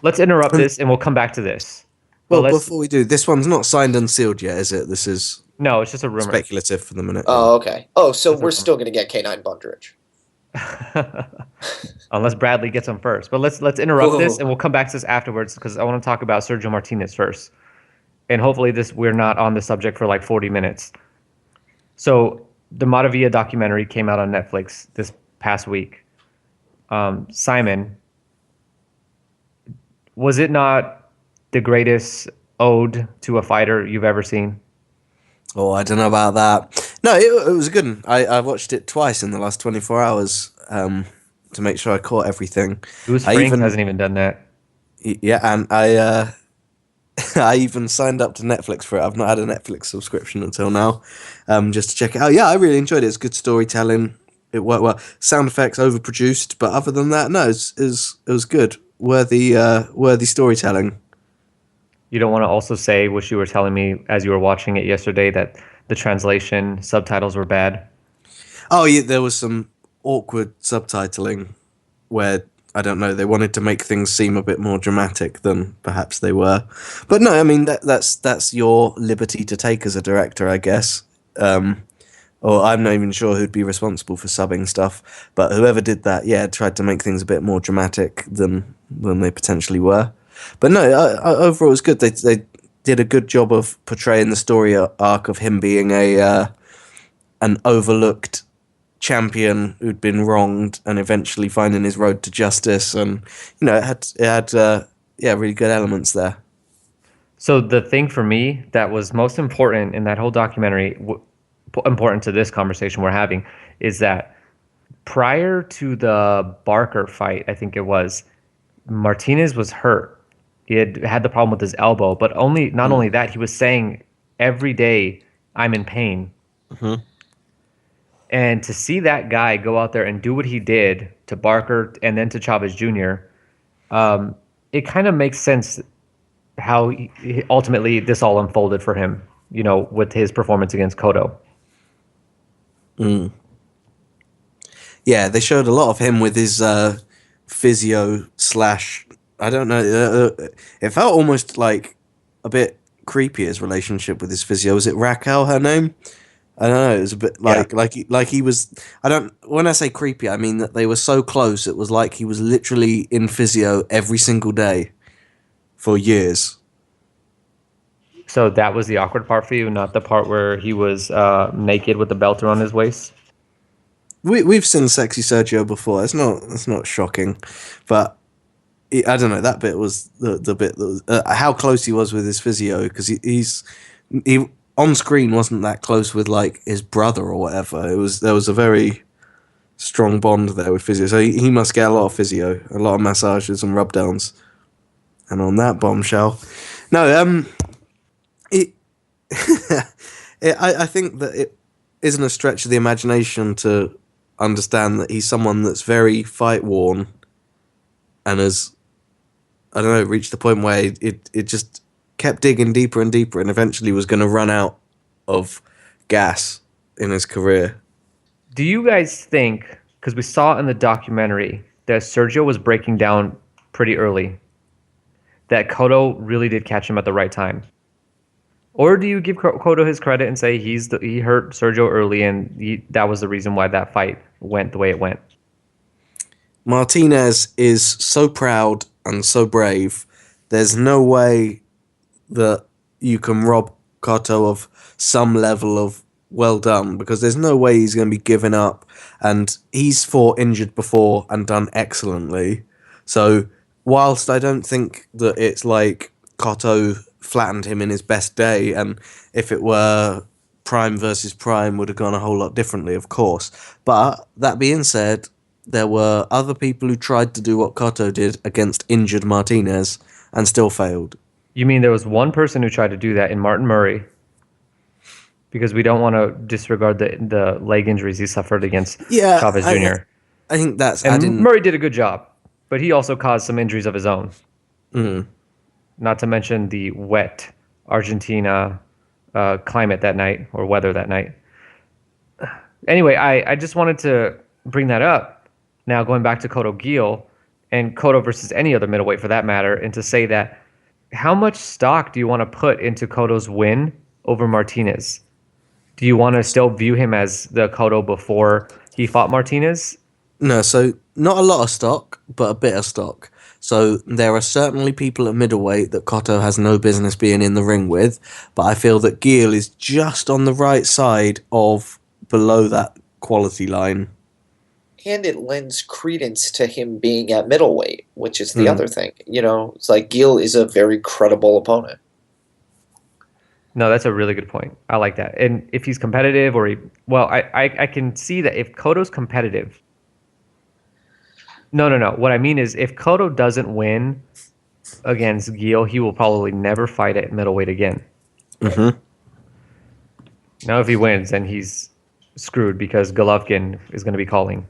Let's interrupt this, and we'll come back to this. Well, before we do, this one's not signed and sealed yet, is it? This is no, it's just a rumor. Speculative for the minute. Oh, okay. Oh, so we're still going to get K9 Bundridge. Unless Bradley gets him first. But let's interrupt this, and we'll come back to this afterwards, because I want to talk about Sergio Martinez first. And hopefully we're not on the subject for 40 minutes. So the Maravilla documentary came out on Netflix this past week. Simon, was it not the greatest ode to a fighter you've ever seen? Oh, I don't know about that. No, it was a good one. I watched it twice in the last 24 hours to make sure I caught everything. Bruce Frank hasn't even done that. Yeah, and I even signed up to Netflix for it. I've not had a Netflix subscription until now, just to check it out. Yeah, I really enjoyed it. It's good storytelling. It worked well. Sound effects overproduced, but other than that, no, it was good. Worthy storytelling. You don't want to also say, which you were telling me as you were watching it yesterday, that the translation subtitles were bad? Oh, yeah, there was some awkward subtitling where, I don't know, they wanted to make things seem a bit more dramatic than perhaps they were. But no, I mean, that's your liberty to take as a director, I guess. Or I'm not even sure who'd be responsible for subbing stuff, but whoever did that, tried to make things a bit more dramatic than they potentially were. But no, overall it was good. They did a good job of portraying the story arc of him being an overlooked champion who'd been wronged and eventually finding his road to justice, and it had really good elements there. So the thing for me that was most important in that whole documentary, important to this conversation we're having, is that prior to the Barker fight, I think it was, Martinez was hurt. He had the problem with his elbow, but not only that, he was saying every day, I'm in pain. And to see that guy go out there and do what he did to Barker and then to Chavez Jr., it kind of makes sense how ultimately this all unfolded for him, with his performance against Cotto. Yeah, they showed a lot of him with his physio slash. I don't know. It felt almost like a bit creepy, his relationship with his physio. Was it Raquel, her name? I don't know. It was a bit like he was. I don't. When I say creepy, I mean that they were so close. It was like he was literally in physio every single day for years. So that was the awkward part for you, not the part where he was naked with the belt around his waist? We've seen sexy Sergio before. It's not shocking, but I don't know. That bit was the bit that was how close he was with his physio, because he on screen wasn't that close with like his brother or whatever. There was a very strong bond there with physio. So he must get a lot of physio, a lot of massages and rub downs. And on that bombshell, no, I think that it isn't a stretch of the imagination to understand that he's someone that's very fight worn and has, I don't know, reached the point where it just kept digging deeper and deeper and eventually was going to run out of gas in his career. Do you guys think, because we saw in the documentary that Sergio was breaking down pretty early, that Cotto really did catch him at the right time? Or do you give Cotto his credit and say he hurt Sergio early and that was the reason why that fight went the way it went? Martinez is so proud and so brave. There's no way that you can rob Cotto of some level of well done, because there's no way he's going to be giving up. And he's fought injured before and done excellently. So whilst I don't think that it's like Cotto flattened him in his best day, and if it were Prime versus Prime would have gone a whole lot differently, of course. But that being said, there were other people who tried to do what Cotto did against injured Martinez and still failed. You mean there was one person who tried to do that in Martin Murray? Because we don't want to disregard the leg injuries he suffered against Chavez Jr. I think that's... And Murray did a good job, but he also caused some injuries of his own. Not to mention the wet Argentina climate that night, or weather that night. Anyway, I just wanted to bring that up. Now going back to Cotto Gil, and Cotto versus any other middleweight for that matter, and to say that, how much stock do you want to put into Cotto's win over Martinez? Do you want to still view him as the Cotto before he fought Martinez? No, so not a lot of stock, but a bit of stock. So there are certainly people at middleweight that Cotto has no business being in the ring with, but I feel that Gil is just on the right side of below that quality line. And it lends credence to him being at middleweight, which is the other thing. It's like Gil is a very credible opponent. No, that's a really good point. I like that. And if he's competitive, I can see that if Cotto's competitive. No. What I mean is, if Cotto doesn't win against Gil, he will probably never fight at middleweight again. Now, if he wins, then he's screwed because Golovkin is going to be calling.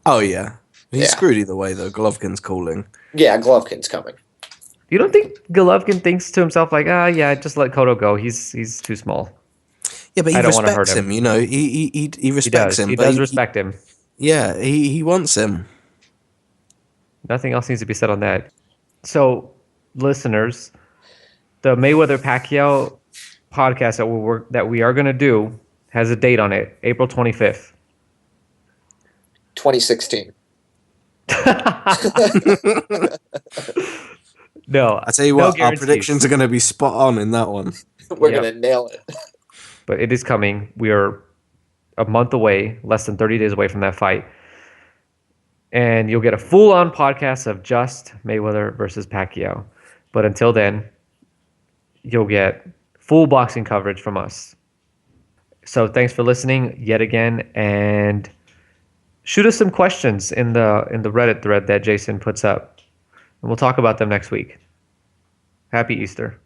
Oh, yeah. He's screwed either way, though. Golovkin's calling. Yeah, Golovkin's coming. You don't think Golovkin thinks to himself like, just let Cotto go. He's too small. Yeah, but he respects him. He respects him. He does respect him. Yeah, he wants him. Nothing else needs to be said on that. So, listeners, the Mayweather-Pacquiao podcast that we are going to do has a date on it, April 25th. 2016. No, I tell you what, our predictions are going to be spot on in that one. We're going to nail it. But it is coming. We are a month away, less than 30 days away from that fight. And you'll get a full-on podcast of just Mayweather versus Pacquiao. But until then, you'll get full boxing coverage from us. So thanks for listening yet again, and shoot us some questions in the Reddit thread that Jason puts up, and we'll talk about them next week. Happy Easter.